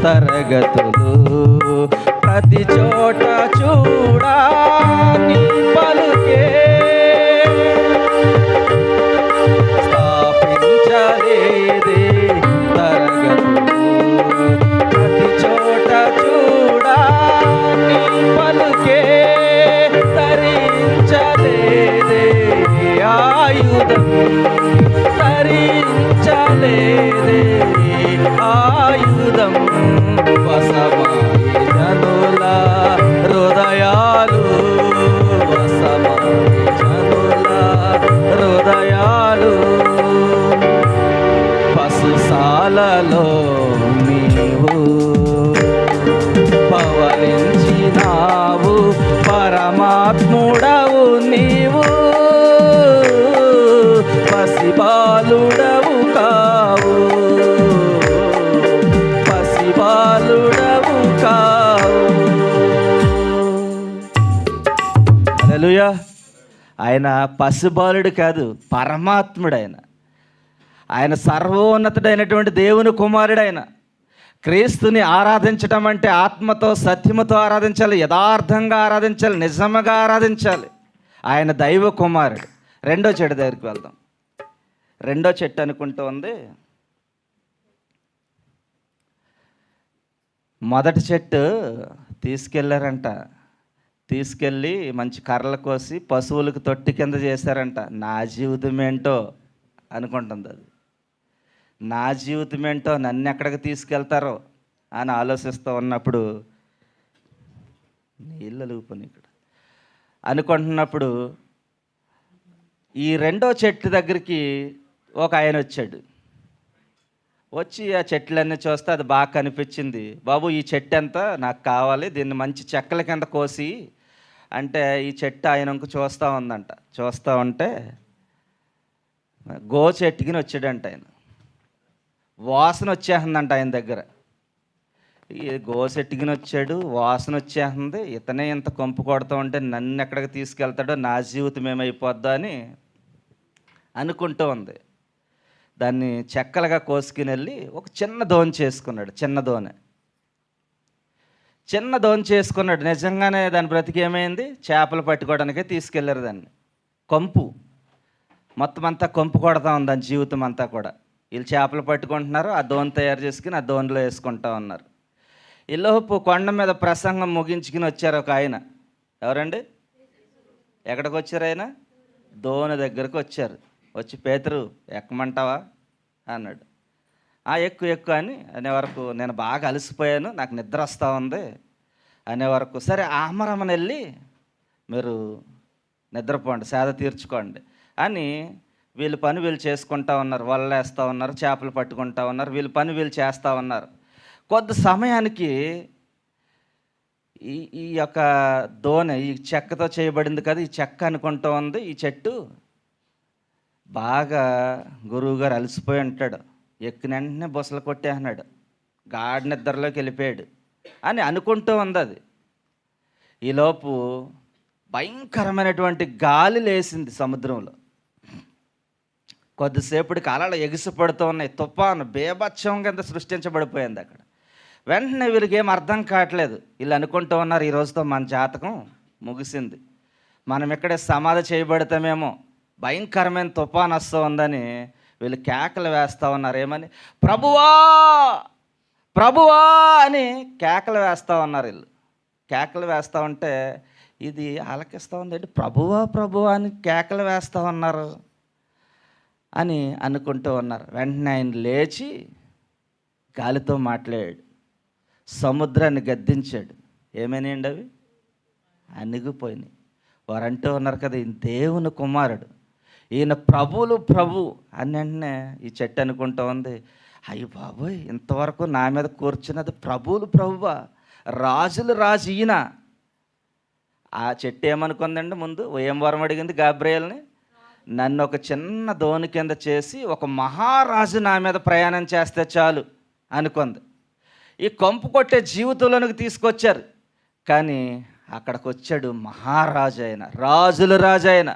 తరగతులు ప్రతి చోట చూడా నీ పలుకే, స్థాపించలేదే తరగతులు ప్రతి చోట చూడా నీ పలుకే, ధరించలేదే ఆయుధం, ధరించలేదే ఆయుధం, వసమాయి జనుల హృదయాలు, వసమాయి జనుల హృదయాలు, పశుశాలలో నీవు పవలించినావు, పరమాత్ముడవు నీవు, పసిబాలుడవు కావు, పసిబాలుడవు కావు. హల్లెలూయా. ఆయన పసిబాలుడు కాదు, పరమాత్ముడు. ఆయన సర్వోన్నతుడైనటువంటి దేవుని కుమారుడు. ఆయన క్రీస్తుని ఆరాధించటం అంటే ఆత్మతో సత్యముతో ఆరాధించాలి, యథార్థంగా ఆరాధించాలి, నిజముగా ఆరాధించాలి. ఆయన దైవ కుమారుడు. రెండో చెట్టు దగ్గరికి వెళ్దాం. రెండో చెట్టు అనుకుంటూ ఉంది. మొదటి చెట్టు తీసుకెళ్ళారంట, తీసుకెళ్ళి మంచి కర్రలు కోసి పశువులకు తొట్టి కింద చేశారంట. నా జీవితం ఏంటో అనుకుంటుంది అది. నా జీవితం ఏంటో, నన్ను ఎక్కడికి తీసుకెళ్తారో అని ఆలోచిస్తూ ఉన్నప్పుడు, నీళ్ళు అలుగుపోయి ఇక్కడ అనుకుంటున్నప్పుడు ఈ రెండో చెట్టు దగ్గరికి ఒక ఆయన వచ్చాడు. వచ్చి ఆ చెట్లన్నీ చూస్తే అది బాగా కనిపించింది. బాబు, ఈ చెట్టు ఎంత, నాకు కావాలి, దీన్ని మంచి చెక్కల కింద కోసి అంటే ఈ చెట్టు ఆయనకు చూస్తూ ఉందంట. చూస్తూ ఉంటే గో చెట్టుకిని వచ్చాడంట. ఆయన వాసన వచ్చేస్తుందంట ఆయన దగ్గర. ఈ గో చెట్టుకిని వచ్చాడు, వాసన వచ్చేస్తుంది, ఇతనే ఇంత కొంపు కొడుతూ ఉంటే నన్ను ఎక్కడికి తీసుకెళ్తాడో, నా జీవితం ఏమైపోద్దా అని అనుకుంటూ ఉంది. దాన్ని చెక్కలుగా కోసుకుని వెళ్ళి ఒక చిన్న దోణి చేసుకున్నాడు. చిన్న దోణి చేసుకున్నాడు. నిజంగానే దాని బ్రతికేమైంది, చేపలు పట్టుకోవడానికే తీసుకెళ్ళారు దాన్ని. కొంపు మొత్తం అంతా కొంపు కొడతా ఉంది దాని జీవితం అంతా కూడా. వీళ్ళు చేపలు పట్టుకుంటున్నారు, ఆ దోణి తయారు చేసుకుని ఆ దోణిలో వేసుకుంటా ఉన్నారు. ఈలోపు కొండ మీద ప్రసంగం ముగించుకుని వచ్చారు ఒక ఆయన. ఎవరండి? ఎక్కడికి వచ్చారు ఆయన? దోణి దగ్గరకు వచ్చారు. వచ్చి, పేతురు ఎక్కమంటావా అన్నాడు. ఎక్కు అని అనే వరకు నేను బాగా అలసిపోయాను, నాకు నిద్ర వస్తూ ఉంది, అనే వరకు సరే ఆమరమని వెళ్ళి మీరు నిద్రపోండి, సేద తీర్చుకోండి అని వీళ్ళ పని వీళ్ళు చేసుకుంటా ఉన్నారు. వలలు వేస్తూ ఉన్నారు, చేపలు పట్టుకుంటా ఉన్నారు, వీళ్ళ పని వీళ్ళు చేస్తూ ఉన్నారు. కొద్ది సమయానికి ఈ ఈ యొక్క దోణి ఈ చెక్కతో చేయబడింది కదా, ఈ చెక్క అనుకుంటూ ఉంది. ఈ చెట్టు బాగా గురువుగారు అలసిపోయి ఉంటాడు, ఎక్కిన వెంటనే బుసలు కొట్టేస్తున్నాడు, గాఢ నిద్రలోకి వెళ్ళిపోయాడు అని అనుకుంటూ ఉంది అది. ఈలోపు భయంకరమైనటువంటి గాలి లేసింది సముద్రంలో. కొద్దిసేపటికి అలలు ఎగిసిపడుతూ ఉన్నాయి, తుఫాను బేభత్సం కింద సృష్టించబడిపోయింది అక్కడ. వెంటనే వీరికి ఏం అర్థం కావట్లేదు. వీళ్ళు అనుకుంటూ ఉన్నారు, ఈ రోజుతో మన జాతకం ముగిసింది, మనం ఇక్కడే సమాధి చేయబడతామేమో, భయంకరమైన తుఫాను వస్తూ ఉందని వీళ్ళు కేకలు వేస్తూ ఉన్నారు. ఏమని? ప్రభువా ప్రభువా అని కేకలు వేస్తూ ఉన్నారు. వీళ్ళు కేకలు వేస్తూ ఉంటే ఇది ఆలకిస్తూ ఉందండి, ప్రభువా ప్రభువా అని కేకలు వేస్తూ ఉన్నారు అని అనుకుంటూ ఉన్నారు. వెంటనే ఆయన లేచి గాలితో మాట్లాడాడు, సముద్రాన్ని గద్దించాడు. ఏమైనాయండి? అవి అణిగిపోయినాయి. వారు అంటూ ఉన్నారు కదా, ఈయన దేవుని కుమారుడు, ఈయన ప్రభువులు ప్రభు అని. వెంటనే ఈ చెట్టు అనుకుంటూ ఉంది, అయ్యి బాబోయ్, ఇంతవరకు నా మీద కూర్చున్నది ప్రభువులు ప్రభువా, రాజులు రాజు ఈయన. ఆ చెట్టు ఏమనుకుందండి? ముందు ఏం వరం అడిగింది గాబ్రియేల్ని? నన్ను ఒక చిన్న దోణి కింద చేసి ఒక మహారాజు నా మీద ప్రయాణం చేస్తే చాలు అనుకుంది. ఈ కంపు కొట్టే జీవితంలోనికి తీసుకొచ్చారు. కానీ అక్కడికి వచ్చాడు మహారాజు అయిన, రాజుల రాజు అయిన,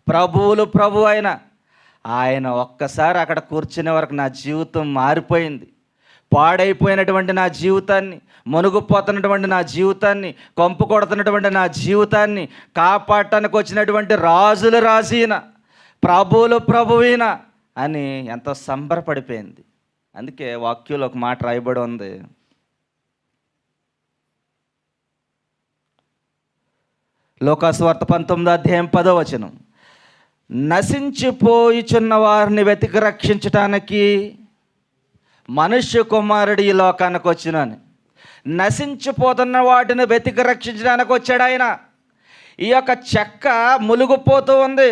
ప్రభువులు ప్రభు అయిన ఆయన. ఒక్కసారి అక్కడ కూర్చునే వరకు నా జీవితం మారిపోయింది. పాడైపోయినటువంటి నా జీవితాన్ని, మునుగుపోతున్నటువంటి నా జీవితాన్ని, కంపు కొడుతున్నటువంటి నా జీవితాన్ని కాపాడటానికి వచ్చినటువంటి రాజుల రాజీన, ప్రభువులు ప్రభువీన అని ఎంతో సంబరపడిపోయింది. అందుకే వాక్యంలో ఒక మాట రాయబడి ఉంది, లోకాసువార్త 19:10 నశించిపోయిచున్న వారిని వెతికి రక్షించటానికి మనుష్య కుమారుడు ఈ లోకానికి వచ్చినని. నశించిపోతున్న వాటిని వెతికి రక్షించడానికి వచ్చాడు ఆయన. ఈ యొక్క చెక్క ములుగుపోతూ ఉంది,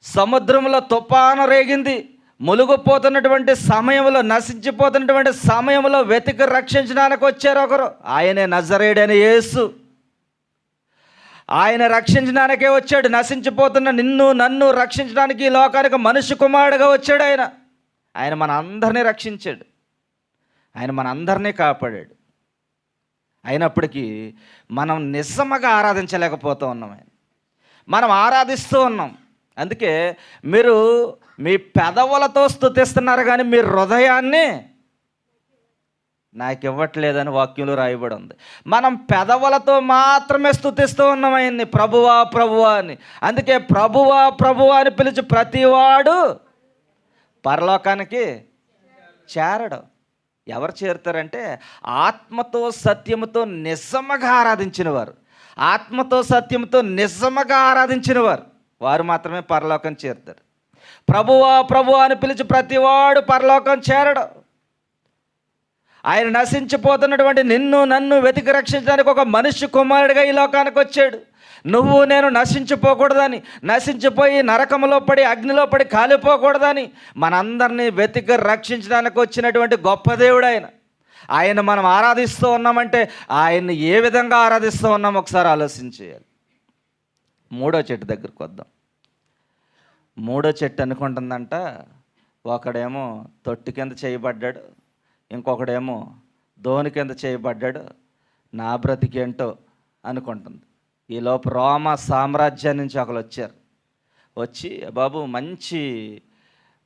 సముద్రంలో తుఫాను రేగింది. ములుగుపోతున్నటువంటి సమయంలో, నశించిపోతున్నటువంటి సమయంలో వెతికి రక్షించడానికి వచ్చారు ఒకరు. ఆయనే నజరేయుడైన యేసు. ఆయన రక్షించడానికే వచ్చాడు. నశించిపోతున్న నిన్ను నన్ను రక్షించడానికి ఈ లోకానికి మనుష్య కుమారుడుగా వచ్చాడు ఆయన. ఆయన మన అందరినీ రక్షించాడు, ఆయన మన అందరినీ కాపాడాడు. అయినప్పటికీ మనం నిజంగా ఆరాధించలేకపోతూ ఉన్నాం. ఆయన మనం ఆరాధిస్తూ ఉన్నాం. అందుకే మీరు మీ పెదవులతో స్తుతిస్తున్నారు కానీ మీ హృదయాన్ని నాకు ఇవ్వట్లేదని వాక్యంలో రాయబడి ఉంది. మనం పెదవులతో మాత్రమే స్తుతిస్తూ ఉన్నాం ఆయన్ని, ప్రభువా ప్రభువా అని. అందుకే ప్రభువా ప్రభువా అని పిలిచి ప్రతివాడు పరలోకానికి చేరడు. ఎవరు చేరుతారంటే ఆత్మతో సత్యముతో నిజముగా ఆరాధించిన వారు, ఆత్మతో సత్యముతో నిజముగా ఆరాధించిన వారు, వారు మాత్రమే పరలోకం చేరుతారు. ప్రభువా ప్రభువా అని పిలిచి ప్రతివాడు పరలోకం చేరడు. ఆయన నశించిపోతున్నటువంటి నిన్ను నన్ను వెతికి రక్షించడానికి ఒక మనుష్య కుమారుడిగా ఈ లోకానికి వచ్చాడు. నువ్వు నేను నశించిపోకూడదని, నశించిపోయి నరకంలో పడి అగ్నిలో పడి కాలిపోకూడదని మనందరినీ వెతికి రక్షించడానికి వచ్చినటువంటి గొప్ప దేవుడు ఆయన. ఆయన మనం ఆరాధిస్తూ ఉన్నామంటే ఆయన్ని ఏ విధంగా ఆరాధిస్తూ ఉన్నాం ఒకసారి ఆలోచించేయాలి. 3వ చెట్టు దగ్గరికి వద్దాం. 3వ చెట్టు అనుకుంటుందంట, ఒకడేమో తొట్టి కింద చేయబడ్డాడు, ఇంకొకడేమో దోణి కింద చేయబడ్డాడు, నా బ్రతికేంటో అనుకుంటుంది. ఈలోపు రోమ సామ్రాజ్యం నుంచి ఒకరు వచ్చారు. వచ్చి బాబు మంచి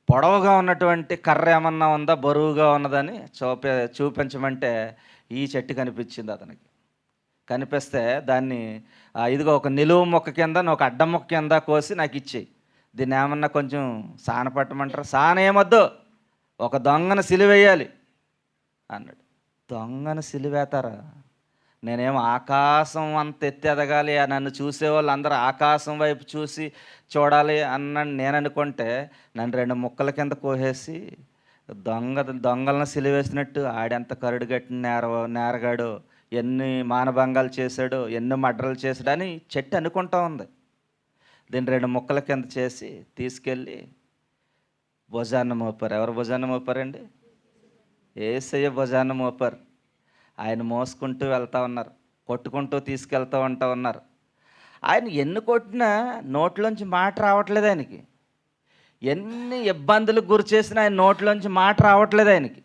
పొడవుగా ఉన్నటువంటి కర్ర ఏమన్నా ఉందా, బరువుగా ఉన్నదని చూపించమంటే ఈ చెట్టు కనిపించింది అతనికి. కనిపిస్తే దాన్ని ఇదిగో ఒక నిలువు మొక్క కింద ఒక అడ్డం మొక్క కింద కోసి నాకు ఇచ్చేయి, దీన్ని ఏమన్నా కొంచెం సాన పట్టమంటారా? సాన ఏమొద్దు, ఒక దొంగను సిలివేయాలి అన్నాడు. దొంగను సిలివేతారా? నేనేమో ఆకాశం అంత ఎత్తి ఎదగాలి, నన్ను చూసేవాళ్ళు అందరూ ఆకాశం వైపు చూసి చూడాలి అన్నాను నేను అనుకుంటే, నన్ను 2 ముక్కల కింద కోసేసి దొంగలను సిలివేసినట్టు ఆడెంత కరుడు కట్టిన నేరగాడు ఎన్ని మానభంగాలు చేశాడో, ఎన్ని మర్డర్లు చేశాడని చెట్టు అనుకుంటా ఉంది. దీన్ని 2 ముక్కల కింద చేసి తీసుకెళ్ళి భుజాన్న మోపారు. ఎవరు భుజాన్న మోపారండి? యేసయ్య భుజాన్న మోపారు. ఆయన మోసుకుంటూ వెళ్తూ ఉన్నారు, కొట్టుకుంటూ తీసుకెళ్తూ ఉన్నారు. ఆయన ఎన్ని కొట్టినా నోట్లోంచి మాట రావట్లేదు ఆయనకి. ఎన్ని ఇబ్బందులకు గురి చేసినా ఆయన నోట్లోంచి మాట రావట్లేదు ఆయనకి.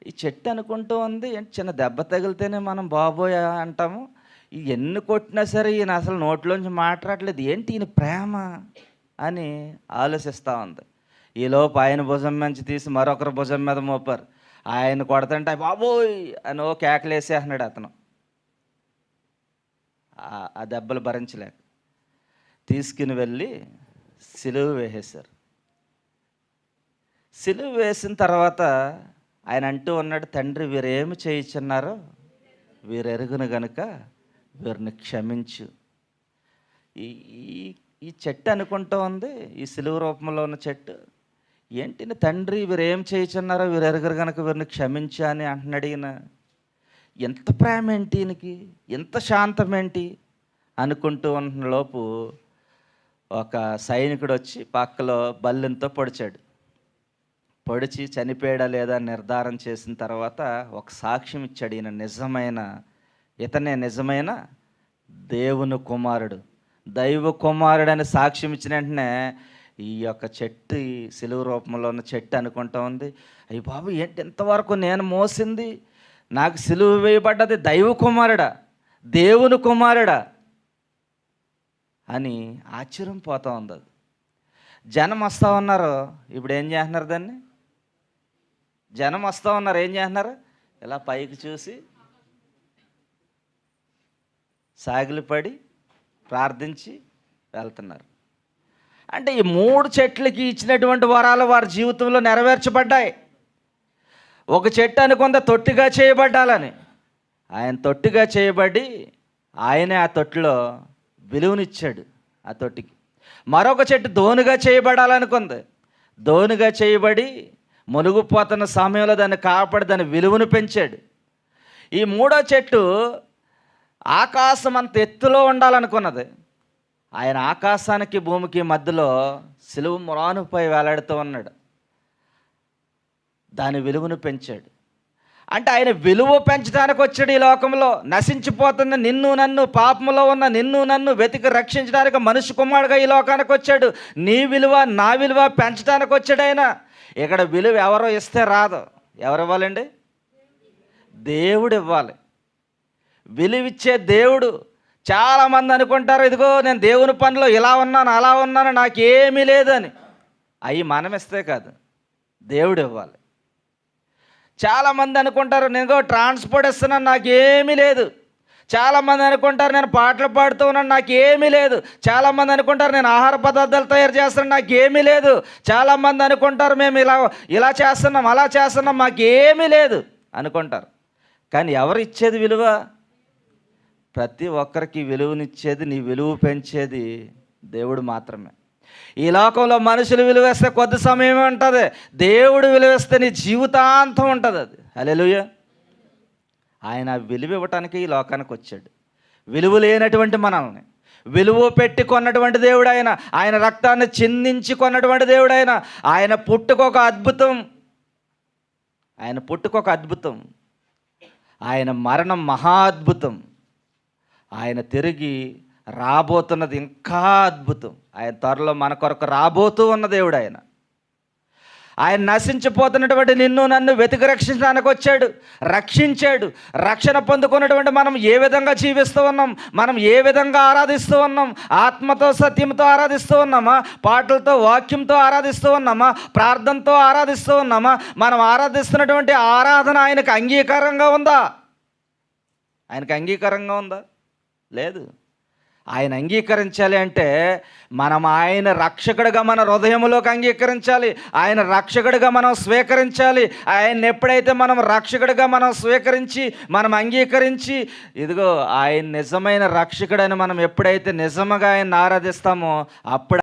ఈ చెట్టు అనుకుంటూ ఉంది, చిన్న దెబ్బ తగిలితేనే మనం బాబోయ్ అంటాము. ఎన్ని కొట్టినా సరే ఈయన అసలు నోట్లోంచి మాట్లాడలేదు, ఏంటి ఈయన ప్రేమ అని ఆలోచిస్తూ ఉంది. ఈలోపు ఆయన భుజం నుంచి తీసి మరొకరు భుజం మీద మోపారు. ఆయన కొడతంటే బాబోయ్ అని ఓ కేకలేసేస్తున్నాడు అతను. ఆ దెబ్బలు భరించలేక తీసుకుని వెళ్ళి సిలువ వేసేశారు. సిలువ వేసిన తర్వాత ఆయన అంటూ ఉన్నాడు, తండ్రి వీరేమి చేయించున్నారో వీరెరుగును గనుక వీరిని క్షమించు. ఈ చెట్టు అనుకుంటూ ఉంది, ఈ సిలువ రూపంలో ఉన్న చెట్టు, ఏంటి తండ్రి వీరేం చేయించున్నారో వీరెరుగురు కనుక వీరిని క్షమించు అని అంటున్నాడు. ఈయన ఎంత ప్రేమ ఏంటి ఈయనకి, ఎంత శాంతం ఏంటి అనుకుంటూ ఉన్న లోపు ఒక సైనికుడు వచ్చి పక్కలో బల్లెంతో పొడిచాడు. పొడిచి చనిపోయాడా లేదా నిర్ధారణ చేసిన తర్వాత ఒక సాక్ష్యం ఇచ్చాడు. ఇతనే నిజమైన దేవుని కుమారుడు, దైవ కుమారుడు అని సాక్ష్యం ఇచ్చిన వెంటనే ఈ యొక్క చెట్టు, సిలువ రూపంలో ఉన్న చెట్టు అనుకుంటా ఉంది, అయ్యి బాబు ఏంటి ఇంతవరకు నేను మోసింది, నాకు సిలువ వేయబడ్డది దైవ కుమారుడా, దేవుని కుమారుడా అని ఆశ్చర్యం పోతూ ఉంది. అది జనం వస్తూ ఉన్నారు. ఇప్పుడు ఏం చేస్తున్నారు దాన్ని? జనం వస్తూ ఉన్నారు, ఏం చేస్తున్నారు? ఇలా పైకి చూసి సాగిలిపడి ప్రార్థించి వెళ్తున్నారు. అంటే ఈ 3 చెట్లకి ఇచ్చినటువంటి వరాలు వారి జీవితంలో నెరవేర్చబడ్డాయి. ఒక చెట్టు అనుకుందా తొట్టిగా చేయబడ్డాలని, ఆయన తొట్టిగా చేయబడి ఆయనే ఆ తొట్టిలో విలువనిచ్చాడు. ఆ తొట్టికి మరొక చెట్టు దోనుగా చేయబడాలనుకుంది, దోనుగా చేయబడి మునిగిపోతున్న సమయంలో దాన్ని కాపాడి దాని విలువను పెంచాడు. ఈ 3వ చెట్టు ఆకాశం అంత ఎత్తులో ఉండాలనుకున్నది. ఆయన ఆకాశానికి భూమికి మధ్యలో సిలువ మ్రానుపై వేలాడుతూ ఉన్నాడు, దాని విలువను పెంచాడు. అంటే ఆయన విలువ పెంచడానికి వచ్చాడు ఈ లోకంలో. నశించిపోతున్న నిన్ను నన్ను, పాపంలో ఉన్న నిన్ను నన్ను వెతికి రక్షించడానికి మనిషి కుమారుడుగా ఈ లోకానికి వచ్చాడు. నీ విలువ నా విలువ పెంచడానికి వచ్చాడు ఆయన. ఇక్కడ విలువ ఎవరో ఇస్తే రాదు. ఎవరు ఇవ్వాలండి? దేవుడు ఇవ్వాలి. విలువిచ్చే దేవుడు. చాలామంది అనుకుంటారు, ఇదిగో నేను దేవుని పనిలో ఇలా ఉన్నాను అలా ఉన్నాను నాకేమీ లేదని. అవి మనం ఇస్తే కాదు, దేవుడు ఇవ్వాలి. చాలామంది అనుకుంటారు, నేను ట్రాన్స్పోర్ట్ ఇస్తున్నాను నాకేమీ లేదు. చాలామంది అనుకుంటారు, నేను పాటలు పాడుతూ ఉన్నాను నాకేమీ లేదు. చాలామంది అనుకుంటారు, నేను ఆహార పదార్థాలు తయారు చేస్తున్నాను నాకేమీ లేదు. చాలామంది అనుకుంటారు, మేము ఇలా చేస్తున్నాం అలా చేస్తున్నాం మాకేమీ లేదు అనుకుంటారు. కానీ ఎవరు ఇచ్చేది విలువ? ప్రతి ఒక్కరికి విలువనిచ్చేది, నీ విలువ పెంచేది దేవుడు మాత్రమే. ఈ లోకంలో మనుషులు విలువేస్తే కొద్ది సమయమే ఉంటుంది, దేవుడు విలువేస్తే నీ జీవితాంతం ఉంటుంది. అది హల్లెలూయా. ఆయన విలువ ఇవ్వటానికి ఈ లోకానికి వచ్చాడు. విలువ లేనటువంటి మనల్ని విలువ పెట్టి కొన్నటువంటి దేవుడు ఆయన. ఆయన రక్తాన్ని చిందించి కొన్నటువంటి దేవుడు ఆయన. ఆయన పుట్టుకొక అద్భుతం, ఆయన పుట్టుకొక అద్భుతం, ఆయన మరణం మహా అద్భుతం, ఆయన తిరిగి రాబోతున్నది ఇంకా అద్భుతం. ఆయన త్వరలో మన కొరకు రాబోతూ ఉన్న దేవుడు ఆయన. ఆయన నశించిపోతున్నటువంటి నిన్ను నన్ను వెతికి రక్షించడానికి వచ్చాడు, రక్షించాడు. రక్షణ పొందుకున్నటువంటి మనం ఏ విధంగా జీవిస్తూ ఉన్నాం, మనం ఏ విధంగా ఆరాధిస్తూ ఉన్నాం? ఆత్మతో సత్యంతో ఆరాధిస్తూ ఉన్నామా? పాటలతో వాక్యంతో ఆరాధిస్తూ ఉన్నామా? ప్రార్థనతో ఆరాధిస్తూ ఉన్నామా? మనం ఆరాధిస్తున్నటువంటి ఆరాధన ఆయనకు అంగీకారంగా ఉందా? ఆయనకు అంగీకారంగా ఉందా? లేదు. ఆయన అంగీకరించాలి అంటే మనం ఆయన రక్షకుడిగా మన హృదయంలోకి అంగీకరించాలి. ఆయన రక్షకుడిగా మనం స్వీకరించాలి. ఆయన ఎప్పుడైతే మనం రక్షకుడిగా మనం స్వీకరించి మనం అంగీకరించి, ఇదిగో ఆయన నిజమైన రక్షకుడని మనం ఎప్పుడైతే నిజంగా ఆయన ఆరాధిస్తామో అప్పుడు